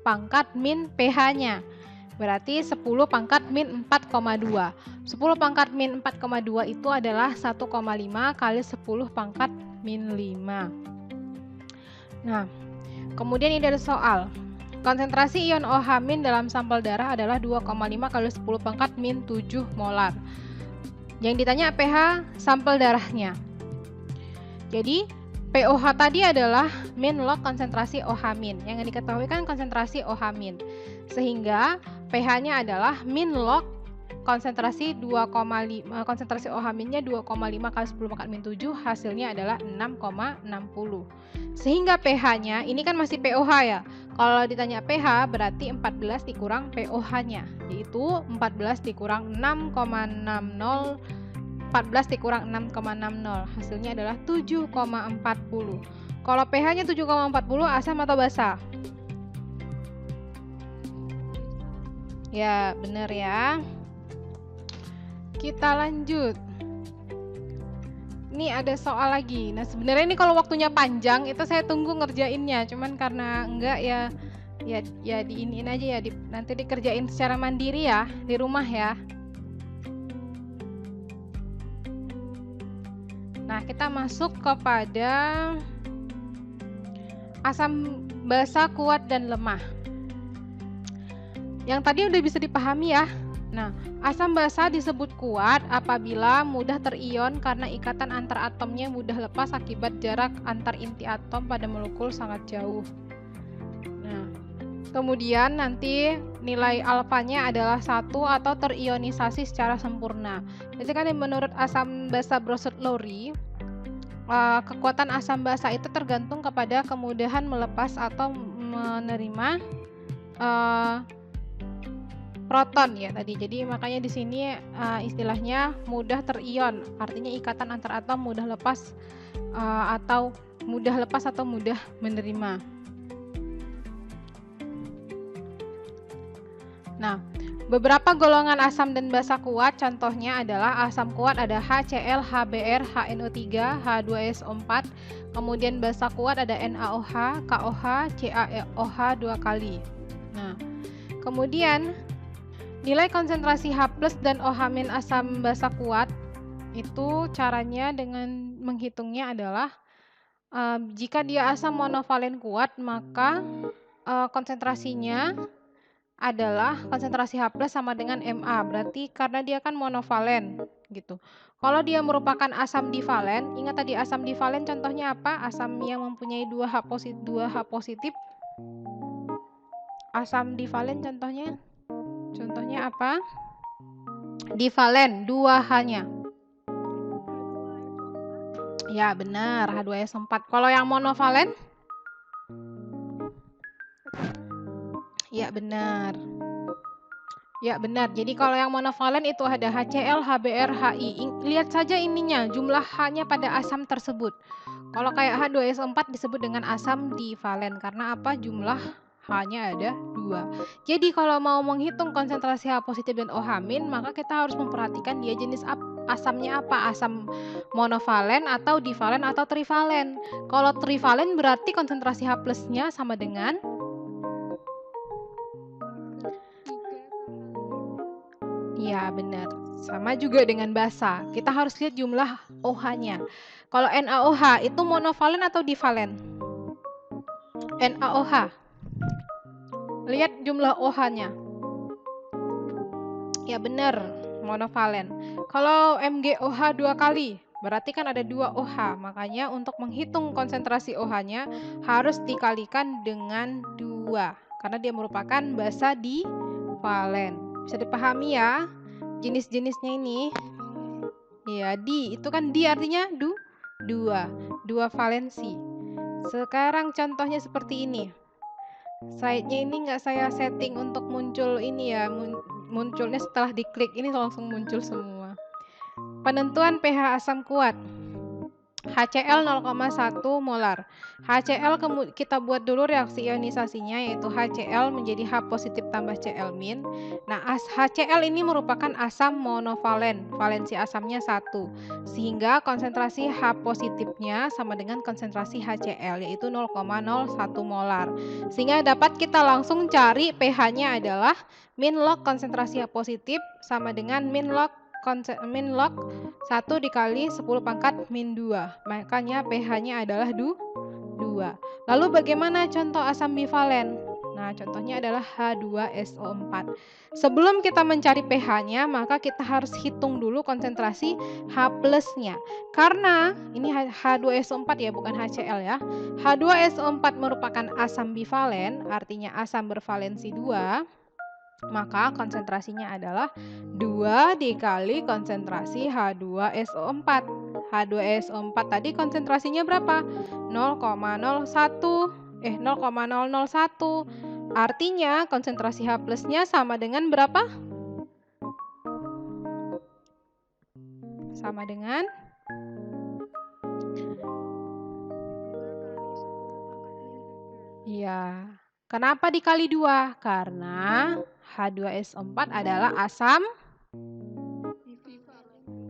pangkat min pH-nya. Berarti 10 pangkat min 4,2. 10 pangkat min 4,2 itu adalah 1,5 kali 10 pangkat min 5. Nah, kemudian ini ada soal. Konsentrasi ion OH- dalam sampel darah adalah 2,5 kali 10 pangkat min 7 molar. Yang ditanya pH sampel darahnya. Jadi, pOH tadi adalah min log konsentrasi OH-. Yang diketahui kan konsentrasi OH-. Sehingga pH-nya adalah min log konsentrasi 2,5, konsentrasi OH-nya 2,5 kali 10 pangkat min 7, hasilnya adalah 6,60. Sehingga pH-nya ini kan masih pOH ya. Kalau ditanya pH berarti 14 dikurang pOH-nya, yaitu 14 dikurang 6,60. 14 dikurang 6,60, hasilnya adalah 7,40. Kalau pH-nya 7,40 asam atau basa? Ya, benar ya. Kita lanjut. Ini ada soal lagi. Nah, sebenarnya ini kalau waktunya panjang itu saya tunggu ngerjainnya, cuman karena enggak ya diinin aja ya, nanti dikerjain secara mandiri ya di rumah ya. Nah, kita masuk kepada asam basa kuat dan lemah. Yang tadi udah bisa dipahami ya. Nah, asam basa disebut kuat apabila mudah terion karena ikatan antar atomnya mudah lepas akibat jarak antar inti atom pada molekul sangat jauh. Nah, kemudian nanti nilai alfanya adalah 1 atau terionisasi secara sempurna. Jadi kan menurut asam basa Brossard-Lowry, kekuatan asam basa itu tergantung kepada kemudahan melepas atau menerima proton ya tadi. Jadi makanya di sini istilahnya mudah terion, artinya ikatan antar atom mudah lepas atau mudah menerima. Nah, Beberapa golongan asam dan basa kuat, contohnya adalah asam kuat ada HCl, HBr, HNO3, H2SO4. Kemudian basa kuat ada NaOH, KOH, CaOH 2 kali. Nah, kemudian nilai konsentrasi H+ dan OH- asam basa kuat itu caranya dengan menghitungnya adalah jika dia asam monovalen kuat, maka konsentrasinya adalah konsentrasi H+ sama dengan Ma, berarti karena dia kan monovalen gitu. Kalau dia merupakan asam divalen, ingat tadi asam divalen contohnya apa? Asam yang mempunyai 2 H positif. Asam divalen contohnya apa? Divalen, 2 H-nya. Ya benar, H2SO4. Kalau yang monovalen? Ya benar. Ya benar. Jadi kalau yang monovalen itu ada HCl, HBr, HI. Lihat saja ininya, jumlah H-nya pada asam tersebut. Kalau kayak H2SO4 disebut dengan asam divalen karena apa? Jumlah H-nya ada 2. Jadi kalau mau menghitung konsentrasi H positif dan OH-, maka kita harus memperhatikan dia jenis asamnya apa? Asam monovalen atau divalen atau trivalen. Kalau trivalen berarti konsentrasi H+-nya sama dengan ya benar, sama juga dengan basa. Kita harus lihat jumlah OH-nya. Kalau NaOH itu monovalen atau divalen? NaOH. Lihat jumlah OH-nya. Ya benar, monovalen. Kalau MgOH 2 kali, berarti kan ada 2 OH. Makanya untuk menghitung konsentrasi OH-nya harus dikalikan dengan 2. Karena dia merupakan basa divalen. Bisa dipahami ya jenis-jenisnya ini? Ya, itu kan di artinya 2 valensi. Sekarang contohnya seperti ini. Slide-nya ini nggak saya setting untuk muncul ini ya, munculnya setelah diklik ini langsung muncul semua. Penentuan pH asam kuat. HCl 0,1 molar. HCl kita buat dulu reaksi ionisasinya, yaitu HCl menjadi H positif tambah Cl-. Nah, HCl ini merupakan asam monovalen, valensi asamnya 1, sehingga konsentrasi H positifnya sama dengan konsentrasi HCl, yaitu 0,01 molar. Sehingga dapat kita langsung cari pH-nya adalah min log konsentrasi H positif sama dengan min log 1 dikali 10 pangkat min 2. Makanya pH-nya adalah 2. Lalu bagaimana contoh asam bivalen? Nah, contohnya adalah H2SO4. Sebelum kita mencari pH-nya, maka kita harus hitung dulu konsentrasi H+-nya. Karena ini H2SO4 ya, bukan HCl ya. H2SO4 merupakan asam bivalen, artinya asam bervalensi 2. Maka konsentrasinya adalah 2 dikali konsentrasi H2SO4. H2SO4 tadi konsentrasinya berapa? 0,001. Artinya konsentrasi H+-nya sama dengan berapa? Sama dengan ya. Kenapa dikali 2? Karena H2SO4 adalah asam.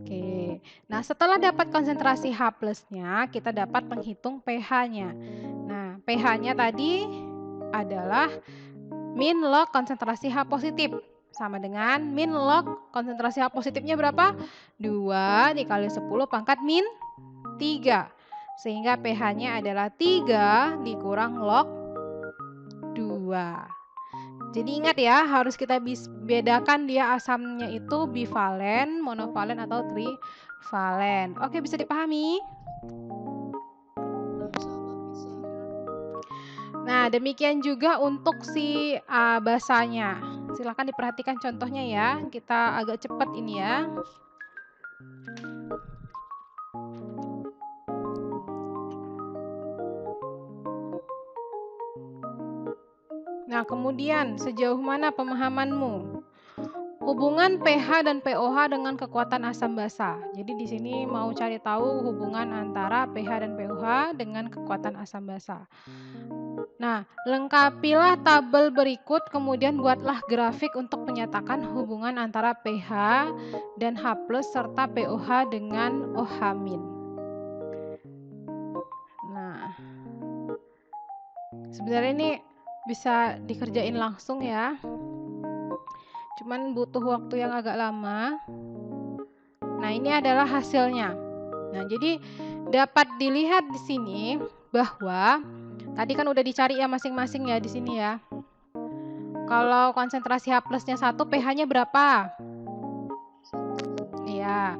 Oke. Nah, setelah dapat konsentrasi H+-nya, kita dapat menghitung pH-nya. Nah, pH-nya tadi adalah min log konsentrasi H positif sama dengan min log konsentrasi H positifnya berapa? 2 dikali 10 pangkat min 3. Sehingga pH-nya adalah 3 dikurang log 2. Jadi ingat ya, harus kita bedakan dia asamnya itu bivalen, monovalen atau trivalen. Oke, bisa dipahami? Nah, demikian juga untuk si basanya. Silakan diperhatikan contohnya ya. Kita agak cepat ini ya. Nah, kemudian sejauh mana pemahamanmu? Hubungan pH dan pOH dengan kekuatan asam basa. Jadi di sini mau cari tahu hubungan antara pH dan pOH dengan kekuatan asam basa. Nah, lengkapilah tabel berikut, kemudian buatlah grafik untuk menyatakan hubungan antara pH dan H+ serta pOH dengan OH-. Nah, sebenarnya ini bisa dikerjain langsung ya. Cuman butuh waktu yang agak lama. Nah, ini adalah hasilnya. Nah, jadi dapat dilihat di sini bahwa tadi kan udah dicari ya masing-masing ya di sini ya. Kalau konsentrasi H+-nya 1, pH-nya berapa? Iya.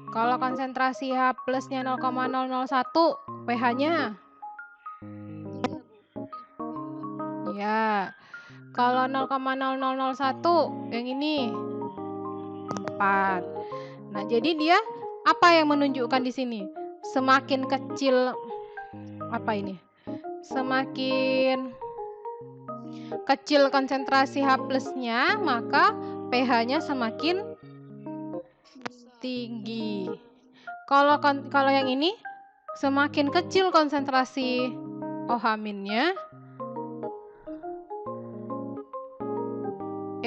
Kalau konsentrasi H+-nya 0,001, pH-nya? Iya. Kalau 0,0001 yang ini 4. Nah, jadi dia apa yang menunjukkan di sini? Semakin kecil apa ini? Semakin kecil konsentrasi H+-nya, maka pH-nya semakin tinggi. Kalau yang ini semakin kecil konsentrasi OH-nya,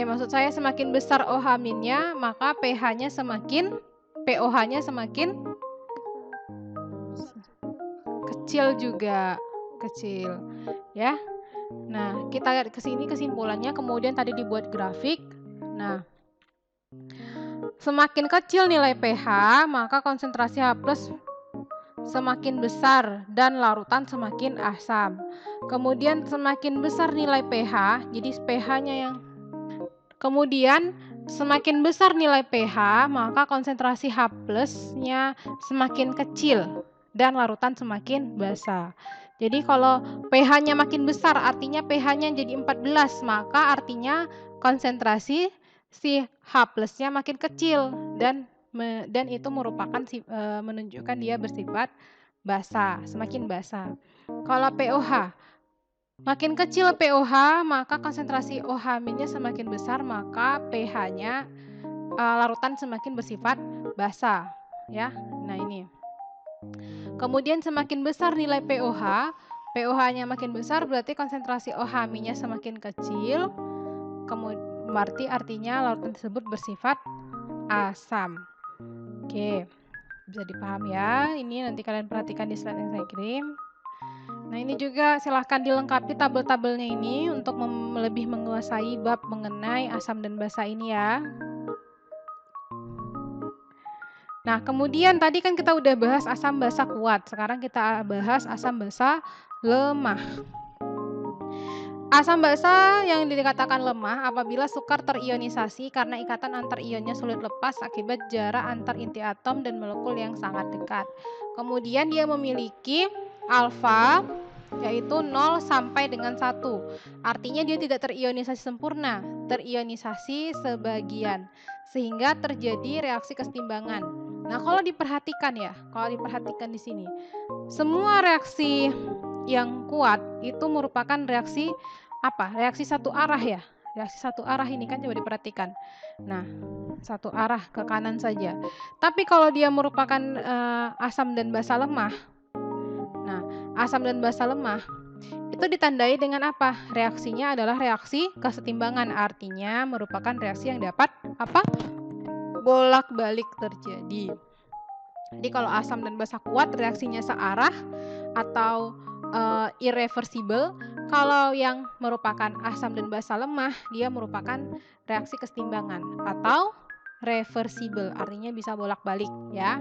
maksud saya semakin besar OH-nya, maka pH-nya semakin, pOH-nya semakin kecil juga, kecil, ya. Nah, kita lihat ke sini kesimpulannya, kemudian tadi dibuat grafik. Nah, semakin kecil nilai pH, maka konsentrasi H+ semakin besar dan larutan semakin asam. Kemudian semakin besar nilai pH, jadi pH-nya yang kemudian semakin besar nilai pH, maka konsentrasi H+-nya semakin kecil dan larutan semakin basah. Jadi kalau pH-nya makin besar artinya pH-nya jadi 14, maka artinya konsentrasi si H+-nya makin kecil dan itu merupakan menunjukkan dia bersifat basah, semakin basah. Kalau pOH makin kecil pOH, maka konsentrasi OH-nya semakin besar, maka pH-nya larutan semakin bersifat basah, ya. Nah, ini. Kemudian semakin besar nilai pOH, pOH-nya makin besar berarti konsentrasi OH-nya semakin kecil. Berarti artinya larutan tersebut bersifat asam. Oke. Bisa dipaham ya. Ini nanti kalian perhatikan di slide yang saya kirim. Nah, ini juga silahkan dilengkapi tabel-tabelnya ini untuk lebih menguasai bab mengenai asam dan basa ini ya. Nah, kemudian tadi kan kita udah bahas asam basa kuat. Sekarang kita bahas asam basa lemah. Asam basa yang dikatakan lemah apabila sukar terionisasi karena ikatan antar ionnya sulit lepas akibat jarak antar inti atom dan molekul yang sangat dekat. Kemudian dia memiliki alfa yaitu 0 sampai dengan 1. Artinya dia tidak terionisasi sempurna, terionisasi sebagian sehingga terjadi reaksi kesetimbangan. Nah, kalau diperhatikan di sini, semua reaksi yang kuat itu merupakan reaksi apa? Reaksi satu arah ya. Reaksi satu arah ini kan coba diperhatikan. Nah, satu arah ke kanan saja. Tapi kalau dia merupakan asam dan basa lemah. Nah, asam dan basa lemah itu ditandai dengan apa? Reaksinya adalah reaksi kesetimbangan. Artinya merupakan reaksi yang dapat apa? Bolak-balik terjadi. Jadi kalau asam dan basa kuat reaksinya searah atau irreversible. Kalau yang merupakan asam dan basa lemah, dia merupakan reaksi kesetimbangan atau reversible, artinya bisa bolak-balik ya.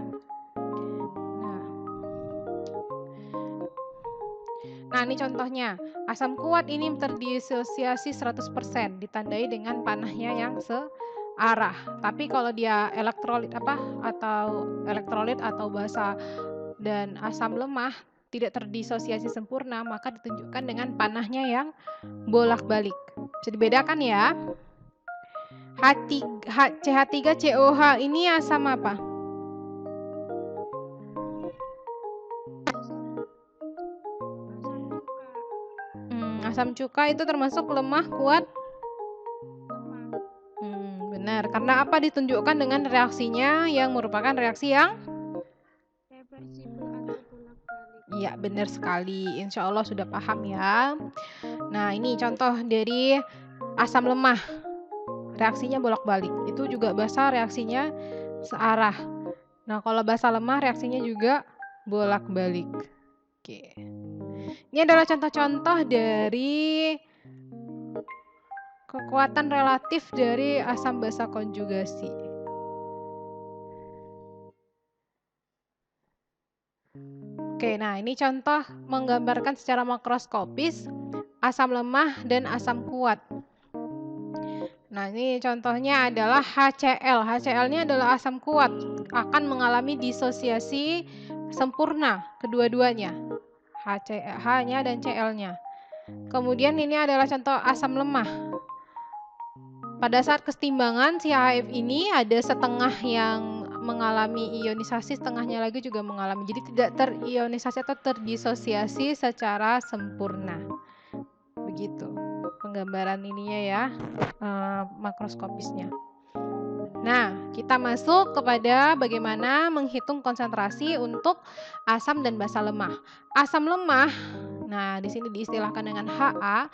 Nah, ini contohnya. Asam kuat ini terdisosiasi 100%, ditandai dengan panahnya yang searah. Tapi kalau dia elektrolit atau basa dan asam lemah tidak terdisosiasi sempurna, maka ditunjukkan dengan panahnya yang bolak-balik. Bisa dibedakan ya. CH3COH ini asam apa? Asam cuka itu termasuk lemah, kuat? Benar. Karena apa ditunjukkan dengan reaksinya yang merupakan reaksi yang Reversibel atau bolak-balik. Iya, benar sekali. Insya Allah sudah paham ya. Nah, ini contoh dari asam lemah. Reaksinya bolak-balik. Itu juga basa reaksinya searah. Nah, kalau basa lemah reaksinya juga bolak-balik. Oke. Ini adalah contoh-contoh dari kekuatan relatif dari asam basa konjugasi. Oke, nah ini contoh menggambarkan secara makroskopis asam lemah dan asam kuat. Nah, ini contohnya adalah HCl. HCl-nya adalah asam kuat, akan mengalami disosiasi sempurna kedua-duanya. H-nya dan Cl-nya. Kemudian ini adalah contoh asam lemah. Pada saat kesetimbangan CHF ini ada setengah yang mengalami ionisasi, setengahnya lagi juga mengalami. Jadi tidak terionisasi atau terdisosiasi secara sempurna. Begitu penggambaran ininya ya, makroskopisnya. Nah, kita masuk kepada bagaimana menghitung konsentrasi untuk asam dan basa lemah. Asam lemah, nah di sini diistilahkan dengan Ha,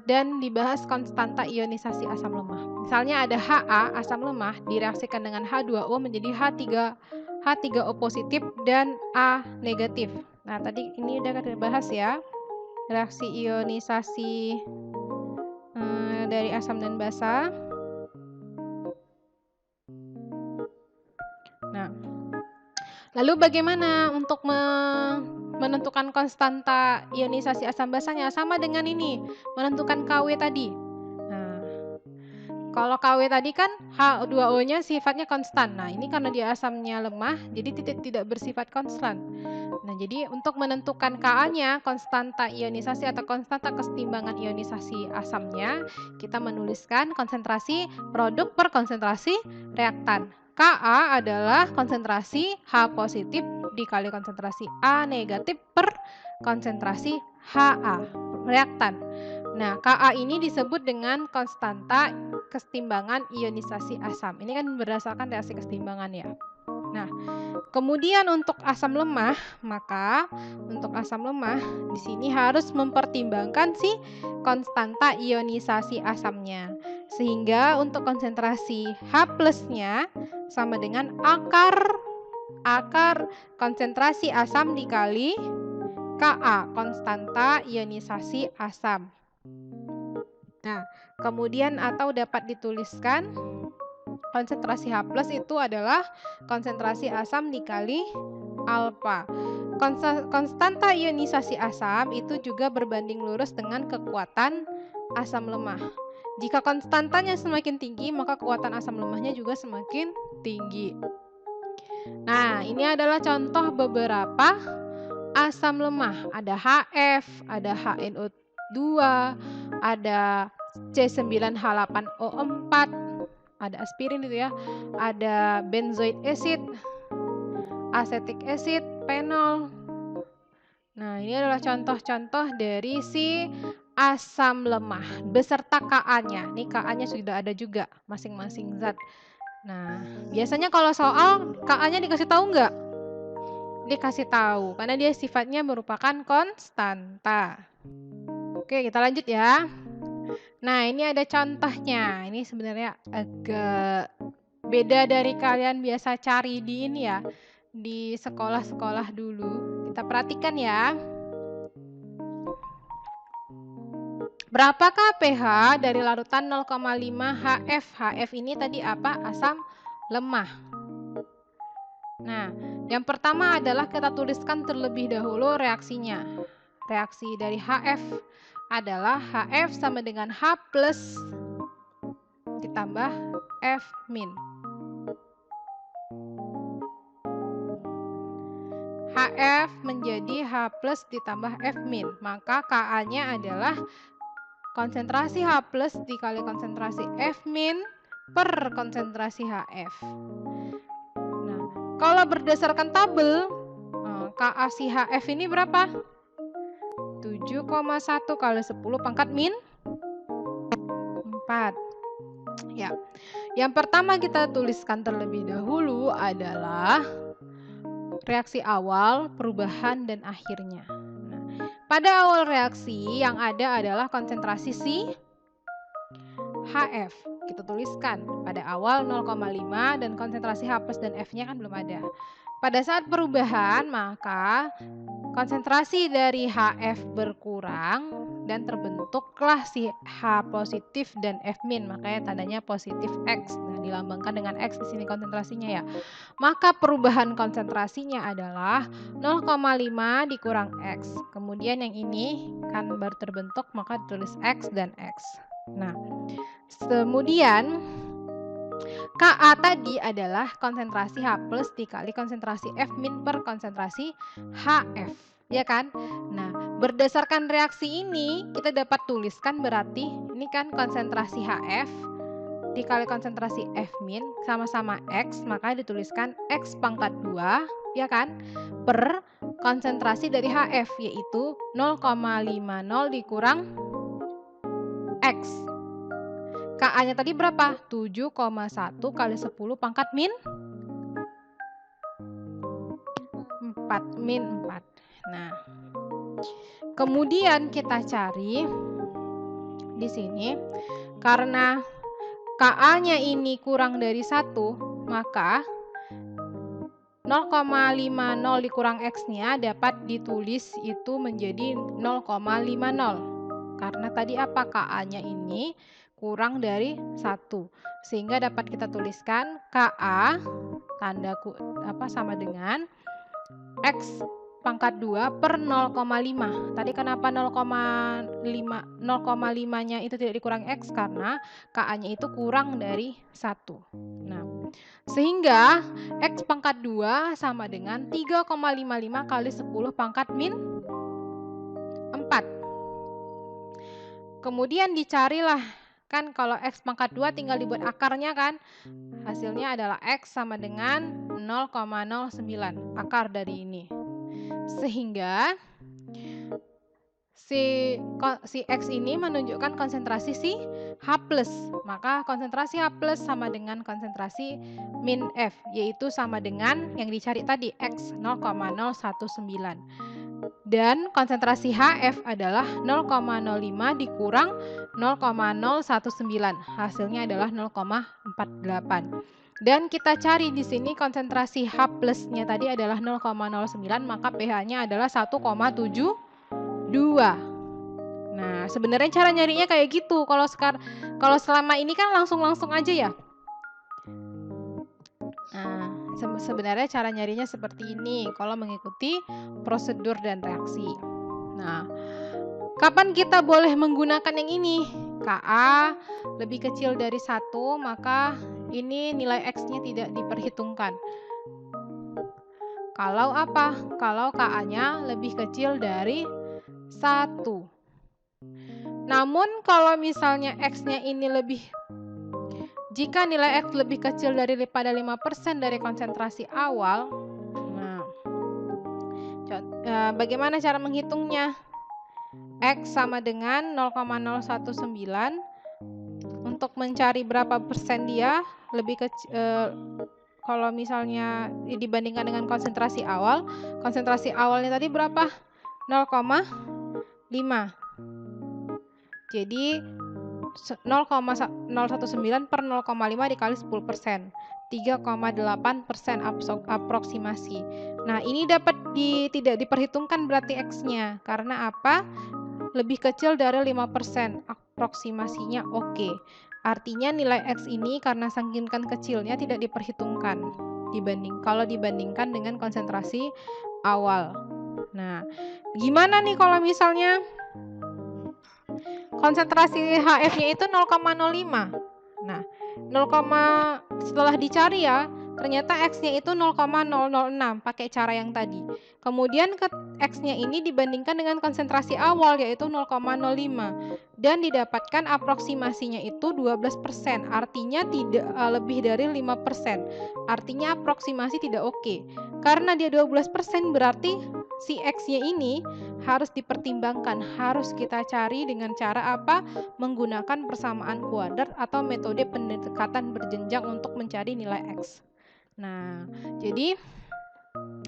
dan dibahas konstanta ionisasi asam lemah. Misalnya ada Ha, asam lemah, direaksikan dengan H2O menjadi H3O positif dan A negatif. Nah, tadi ini udah kita bahas ya, reaksi ionisasi dari asam dan basa. Nah, lalu bagaimana untuk menentukan konstanta ionisasi asam basanya? Sama dengan ini, menentukan Kw tadi. Nah, kalau Kw tadi kan H2O-nya sifatnya konstan. Nah, ini karena dia asamnya lemah, jadi tidak bersifat konstan. Nah, jadi untuk menentukan Ka-nya, konstanta ionisasi atau konstanta kesetimbangan ionisasi asamnya, kita menuliskan konsentrasi produk per konsentrasi reaktan. Ka adalah konsentrasi H positif dikali konsentrasi A negatif per konsentrasi Ha, reaktan. Nah, Ka ini disebut dengan konstanta kesetimbangan ionisasi asam. Ini kan berdasarkan reaksi kesetimbangan ya. Nah, kemudian untuk asam lemah, maka untuk asam lemah di sini harus mempertimbangkan si konstanta ionisasi asamnya. Sehingga untuk konsentrasi H+-nya sama dengan akar konsentrasi asam dikali Ka, konstanta ionisasi asam. Nah, kemudian atau dapat dituliskan konsentrasi H+ itu adalah konsentrasi asam dikali alfa. Konstanta ionisasi asam itu juga berbanding lurus dengan kekuatan asam lemah. Jika konstantanya semakin tinggi, maka kekuatan asam lemahnya juga semakin tinggi. Nah, ini adalah contoh beberapa asam lemah. Ada HF, ada HNO2, ada C9H8O4, ada aspirin itu ya, ada benzoic acid, acetic acid, phenol. Nah, ini adalah contoh-contoh dari si asam lemah beserta Ka-nya. Ini Ka-nya sudah ada juga masing-masing zat. Nah, biasanya kalau soal Ka-nya dikasih tahu nggak? Dikasih tahu karena dia sifatnya merupakan konstanta. Oke, kita lanjut ya. Nah, ini ada contohnya. Ini sebenarnya agak beda dari kalian biasa cari di ini ya, di sekolah-sekolah dulu. Kita perhatikan ya. Berapakah pH dari larutan 0,5 HF? HF ini tadi apa? Asam lemah. Nah, yang pertama adalah kita tuliskan terlebih dahulu reaksinya. Reaksi dari HF adalah HF sama dengan H+ ditambah F-. HF menjadi H+ ditambah F-. Maka Ka-nya adalah konsentrasi H+ dikali konsentrasi F- per konsentrasi HF. Nah, kalau berdasarkan tabel, Ka si HF ini berapa? 7,1 kali 10 pangkat min 4. Ya. Yang pertama kita tuliskan terlebih dahulu adalah reaksi awal, perubahan, dan akhirnya. Nah, pada awal reaksi yang ada adalah konsentrasi si HF. Kita tuliskan pada awal 0,5 dan konsentrasi H plus dan F-nya kan belum ada. Pada saat perubahan maka konsentrasi dari HF berkurang dan terbentuklah si H positif dan F min, makanya tandanya positif X. Nah, dilambangkan dengan X di sini konsentrasinya ya. Maka perubahan konsentrasinya adalah 0,5 dikurang X. Kemudian yang ini kan baru terbentuk maka ditulis X dan X. Nah, kemudian Ka tadi adalah konsentrasi H plus dikali konsentrasi F min per konsentrasi HF, ya kan? Nah, berdasarkan reaksi ini kita dapat tuliskan berarti ini kan konsentrasi HF dikali konsentrasi F min sama-sama X, maka dituliskan X pangkat 2, ya kan? Per konsentrasi dari HF yaitu 0,50 dikurang X. Ka-nya tadi berapa? 7,1 kali 10 pangkat min 4. Nah, kemudian kita cari di sini karena Ka-nya ini kurang dari 1, maka 0,50 dikurang X-nya dapat ditulis itu menjadi 0,50. Karena tadi apa? Ka-nya ini kurang dari 1. Sehingga dapat kita tuliskan Ka tanda sama dengan X pangkat 2 per 0,5. Tadi kenapa 0,5-nya itu tidak dikurang X? Karena Ka-nya itu kurang dari 1. Nah, sehingga X pangkat 2 sama dengan 3,55 kali 10 pangkat min 4. Kemudian dicarilah, kan kalau X pangkat 2 tinggal dibuat akarnya kan. Hasilnya adalah X sama dengan 0,09 akar dari ini. Sehingga si X ini menunjukkan konsentrasi si H+. Maka konsentrasi H+ sama dengan konsentrasi min F, yaitu sama dengan yang dicari tadi X 0,019. Dan konsentrasi HF adalah 0,05 dikurang 0,019. Hasilnya adalah 0,48. Dan kita cari di sini konsentrasi H plusnya tadi adalah 0,09, maka pH-nya adalah 1,72. Nah, sebenarnya cara nyarinya kayak gitu. Kalau selama ini kan langsung aja ya. Nah, sebenarnya cara nyarinya seperti ini kalau mengikuti prosedur dan reaksi. Nah, kapan kita boleh menggunakan yang ini? Ka lebih kecil dari 1, maka ini nilai X-nya tidak diperhitungkan. Kalau apa? Kalau Ka-nya lebih kecil dari 1. Namun kalau misalnya X-nya ini jika nilai X lebih kecil daripada 5% dari konsentrasi awal, nah, bagaimana cara menghitungnya? X sama dengan 0,019. Untuk mencari berapa persen dia lebih kecil, kalau misalnya dibandingkan dengan konsentrasi awalnya tadi berapa? 0,5. Jadi 0,019 per 0,5 dikali 10%, 3,8% aproksimasi. Nah, ini tidak diperhitungkan berarti X-nya. Karena apa? Lebih kecil dari 5%, aproksimasinya oke. Artinya nilai X ini karena saking kecilnya tidak diperhitungkan kalau dibandingkan dengan konsentrasi awal. Nah, gimana nih kalau misalnya konsentrasi HF-nya itu 0,05. Nah, setelah dicari ya, ternyata X-nya itu 0,006 pakai cara yang tadi. Kemudian X-nya ini dibandingkan dengan konsentrasi awal yaitu 0,05 dan didapatkan aproksimasinya itu 12%. Artinya tidak lebih dari 5%. Artinya aproksimasi tidak oke. Karena dia 12% berarti si X-nya ini harus dipertimbangkan, harus kita cari dengan cara apa? Menggunakan persamaan kuadrat atau metode pendekatan berjenjang untuk mencari nilai X. Nah, jadi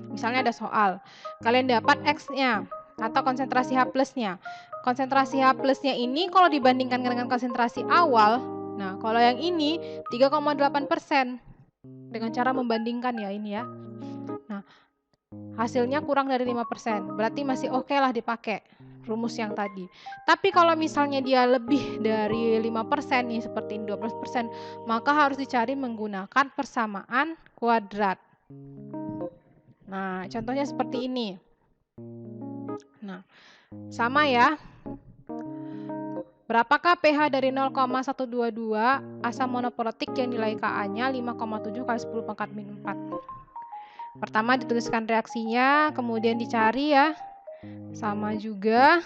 Misalnya ada soal, kalian dapat X-nya atau konsentrasi H plusnya. Konsentrasi H plusnya ini kalau dibandingkan dengan konsentrasi awal, nah kalau yang ini 3,8% dengan cara membandingkan ya ini ya. Nah, hasilnya kurang dari 5%, berarti masih oke lah dipakai rumus yang tadi. Tapi kalau misalnya dia lebih dari 5% nih, seperti ini 12%, maka harus dicari menggunakan persamaan kuadrat. Nah, contohnya seperti ini. Nah, sama ya. Berapakah pH dari 0,122 asam monoprotik yang nilai Ka-nya 5,7 kali 10 pangkat min 4? Pertama dituliskan reaksinya, kemudian dicari ya. Sama juga.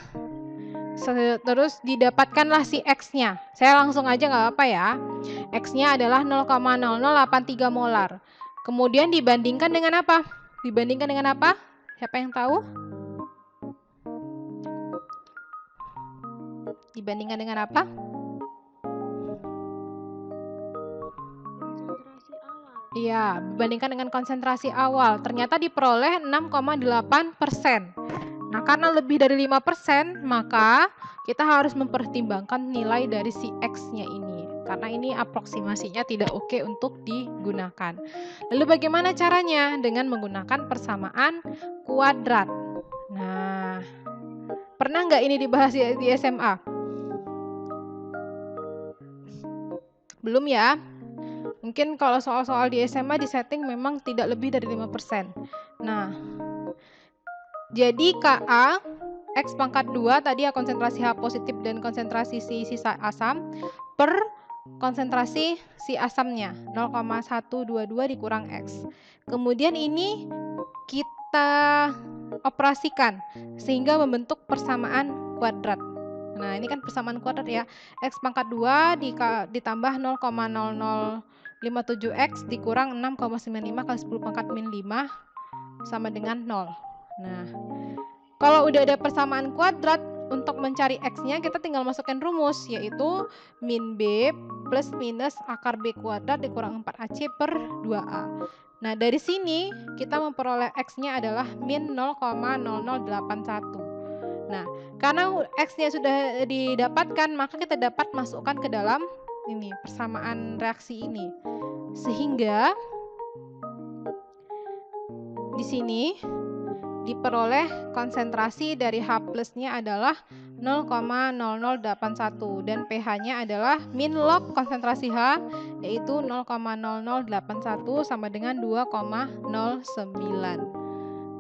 Terus didapatkanlah si X-nya. Saya langsung aja nggak apa ya. X-nya adalah 0,0083 molar. Kemudian dibandingkan dengan apa? Dibandingkan dengan apa? Siapa yang tahu? Dibandingkan dengan apa? Konsentrasi awal. Iya, dibandingkan dengan konsentrasi awal. Ternyata diperoleh 6,8%. Nah, karena lebih dari 5%, maka kita harus mempertimbangkan nilai dari si X-nya ini. Karena ini aproksimasinya tidak oke untuk digunakan. Lalu bagaimana caranya? Dengan menggunakan persamaan kuadrat. Nah, pernah nggak ini dibahas di SMA? Belum ya? Mungkin kalau soal-soal di SMA di setting memang tidak lebih dari 5%. Nah, jadi Ka X pangkat 2 tadi ya konsentrasi H positif dan konsentrasi si sisa asam per konsentrasi si asamnya 0,122 dikurang X. Kemudian ini kita operasikan sehingga membentuk persamaan kuadrat. Nah, ini kan persamaan kuadrat ya. X pangkat 2 ditambah 0,0057X dikurang 6,95 kali 10 pangkat min 5 sama dengan 0. Nah, kalau udah ada persamaan kuadrat, untuk mencari X-nya kita tinggal masukkan rumus, yaitu min B plus minus akar B kuadrat dikurang 4AC per 2A. Nah, dari sini kita memperoleh X-nya adalah min 0,0081. Nah, karena X-nya sudah didapatkan, maka kita dapat masukkan ke dalam ini persamaan reaksi ini. Sehingga di sini diperoleh konsentrasi dari H plusnya adalah 0,0081 dan pH-nya adalah min log konsentrasi H yaitu 0,0081 sama dengan 2,09.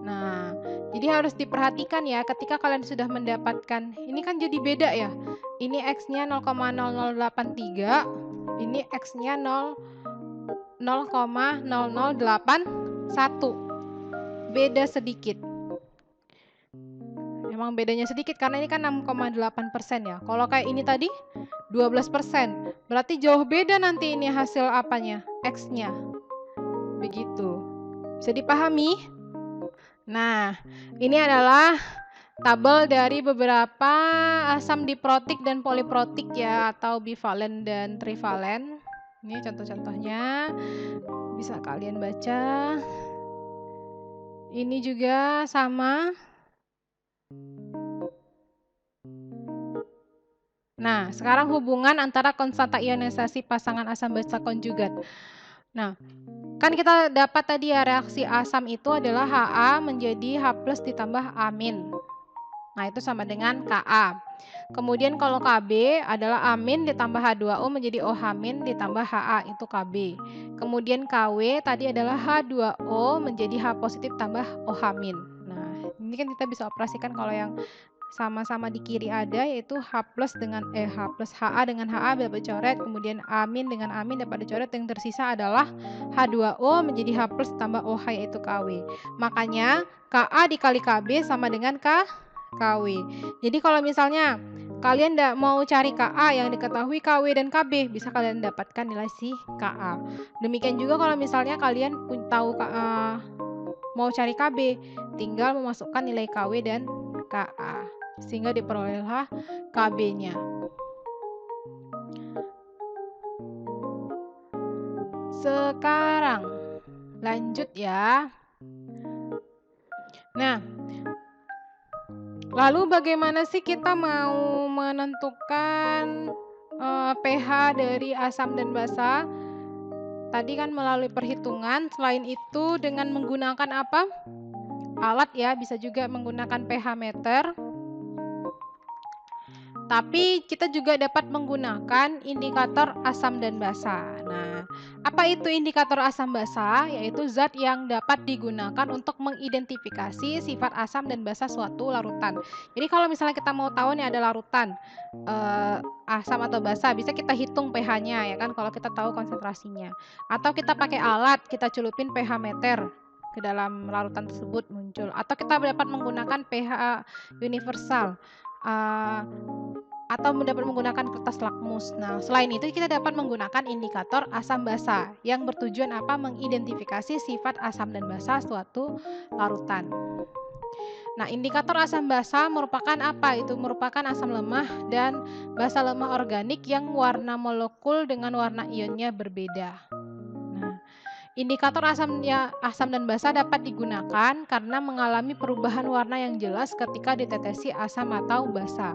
Nah, jadi harus diperhatikan ya ketika kalian sudah mendapatkan, ini kan jadi beda ya. Ini X-nya 0,0083, ini X-nya 0,0081. Beda sedikit. Memang bedanya sedikit karena ini kan 6,8% ya. Kalau kayak ini tadi 12%. Berarti jauh beda nanti ini hasil apanya? X-nya. Begitu. Bisa dipahami? Nah, ini adalah tabel dari beberapa asam diprotik dan poliprotik ya, atau bivalen dan trivalen. Ini contoh-contohnya. Bisa kalian baca. Ini juga sama. Nah, sekarang hubungan antara konstanta ionisasi pasangan asam basa konjugat. Nah, kan kita dapat tadi ya reaksi asam itu adalah Ha menjadi H plus ditambah amin. Nah, itu sama dengan Ka. Kemudian kalau Kb adalah amin ditambah H2O menjadi OH- ditambah Ha, itu Kb. Kemudian Kw tadi adalah H2O menjadi H positif tambah OH-. Nah, ini kan kita bisa operasikan kalau yang sama-sama di kiri ada yaitu H plus Ha dengan Ha dapat dicoret, kemudian amin dengan amin dapat dicoret, yang tersisa adalah H2O menjadi H plus tambah OH yaitu Kw. Makanya Ka dikali Kb sama dengan Kw. Jadi kalau misalnya kalian mau cari Ka yang diketahui Kw dan Kb, bisa kalian dapatkan nilai si Ka. Demikian juga kalau misalnya kalian tahu mau cari Kb, tinggal memasukkan nilai Kw dan Ka sehingga diperolehlah Kb-nya. Sekarang lanjut ya. Nah, lalu bagaimana sih kita mau menentukan pH dari asam dan basa? Tadi kan melalui perhitungan, selain itu dengan menggunakan apa? Alat ya, bisa juga menggunakan pH meter. Tapi kita juga dapat menggunakan indikator asam dan basa. Nah, apa itu indikator asam basa? Yaitu zat yang dapat digunakan untuk mengidentifikasi sifat asam dan basa suatu larutan. Jadi kalau misalnya kita mau tahu nih ada larutan asam atau basa, bisa kita hitung pH-nya ya kan kalau kita tahu konsentrasinya. Atau kita pakai alat, kita celupin pH meter ke dalam larutan tersebut muncul. Atau kita dapat menggunakan pH universal. Atau dapat menggunakan kertas lakmus. Nah, selain itu kita dapat menggunakan indikator asam basa yang bertujuan apa? Mengidentifikasi sifat asam dan basa suatu larutan. Nah, indikator asam basa merupakan apa? Itu merupakan asam lemah dan basa lemah organik yang warna molekul dengan warna ionnya berbeda. Nah, indikator asam dan basa dapat digunakan karena mengalami perubahan warna yang jelas ketika ditetesi asam atau basa.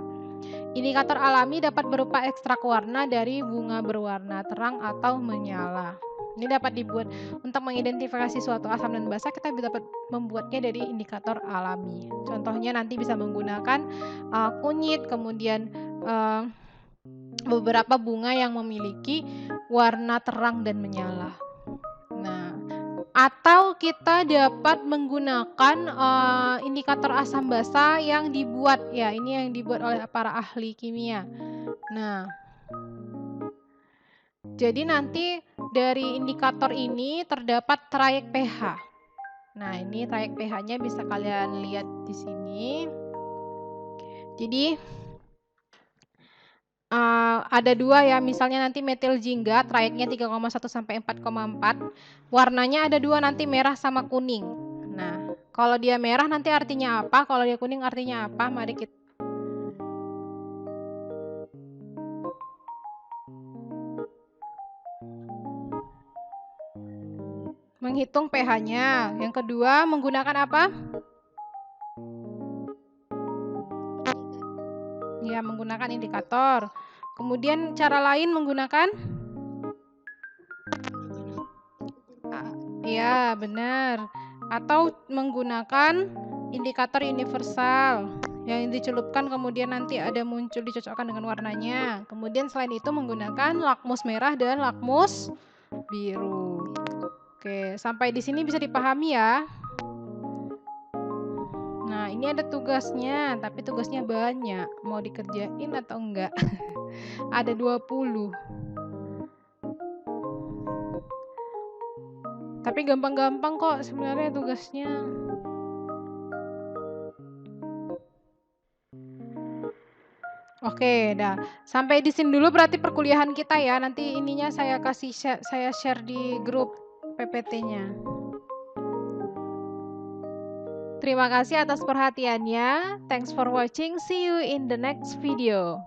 Indikator alami dapat berupa ekstrak warna dari bunga berwarna terang atau menyala. Ini dapat dibuat untuk mengidentifikasi suatu asam dan basa, kita dapat membuatnya dari indikator alami. Contohnya nanti bisa menggunakan kunyit, kemudian beberapa bunga yang memiliki warna terang dan menyala. Nah, atau kita dapat menggunakan indikator asam basa yang dibuat ya, ini yang dibuat oleh para ahli kimia. Nah, jadi nanti dari indikator ini terdapat trayek pH. Nah, ini trayek pH-nya bisa kalian lihat di sini. Jadi ada dua ya, misalnya nanti metil jingga trayeknya 3,1 sampai 4,4. Warnanya ada dua nanti, merah sama kuning. Nah, kalau dia merah nanti artinya apa? Kalau dia kuning artinya apa? Mari kita menghitung pH-nya. Yang kedua menggunakan apa? Ya, menggunakan indikator. Kemudian cara lain menggunakan ya, benar. Atau menggunakan indikator universal yang dicelupkan kemudian nanti ada muncul dicocokkan dengan warnanya. Kemudian selain itu menggunakan lakmus merah dan lakmus biru. Oke, sampai di sini bisa dipahami ya. Nah, ini ada tugasnya, tapi tugasnya banyak. Mau dikerjain atau enggak? Ada 20. Tapi gampang-gampang kok sebenarnya tugasnya. Oke, dah. Sampai di sini dulu berarti perkuliahan kita ya. Nanti ininya saya share di grup PPT-nya. Terima kasih atas perhatiannya. Thanks for watching. See you in the next video.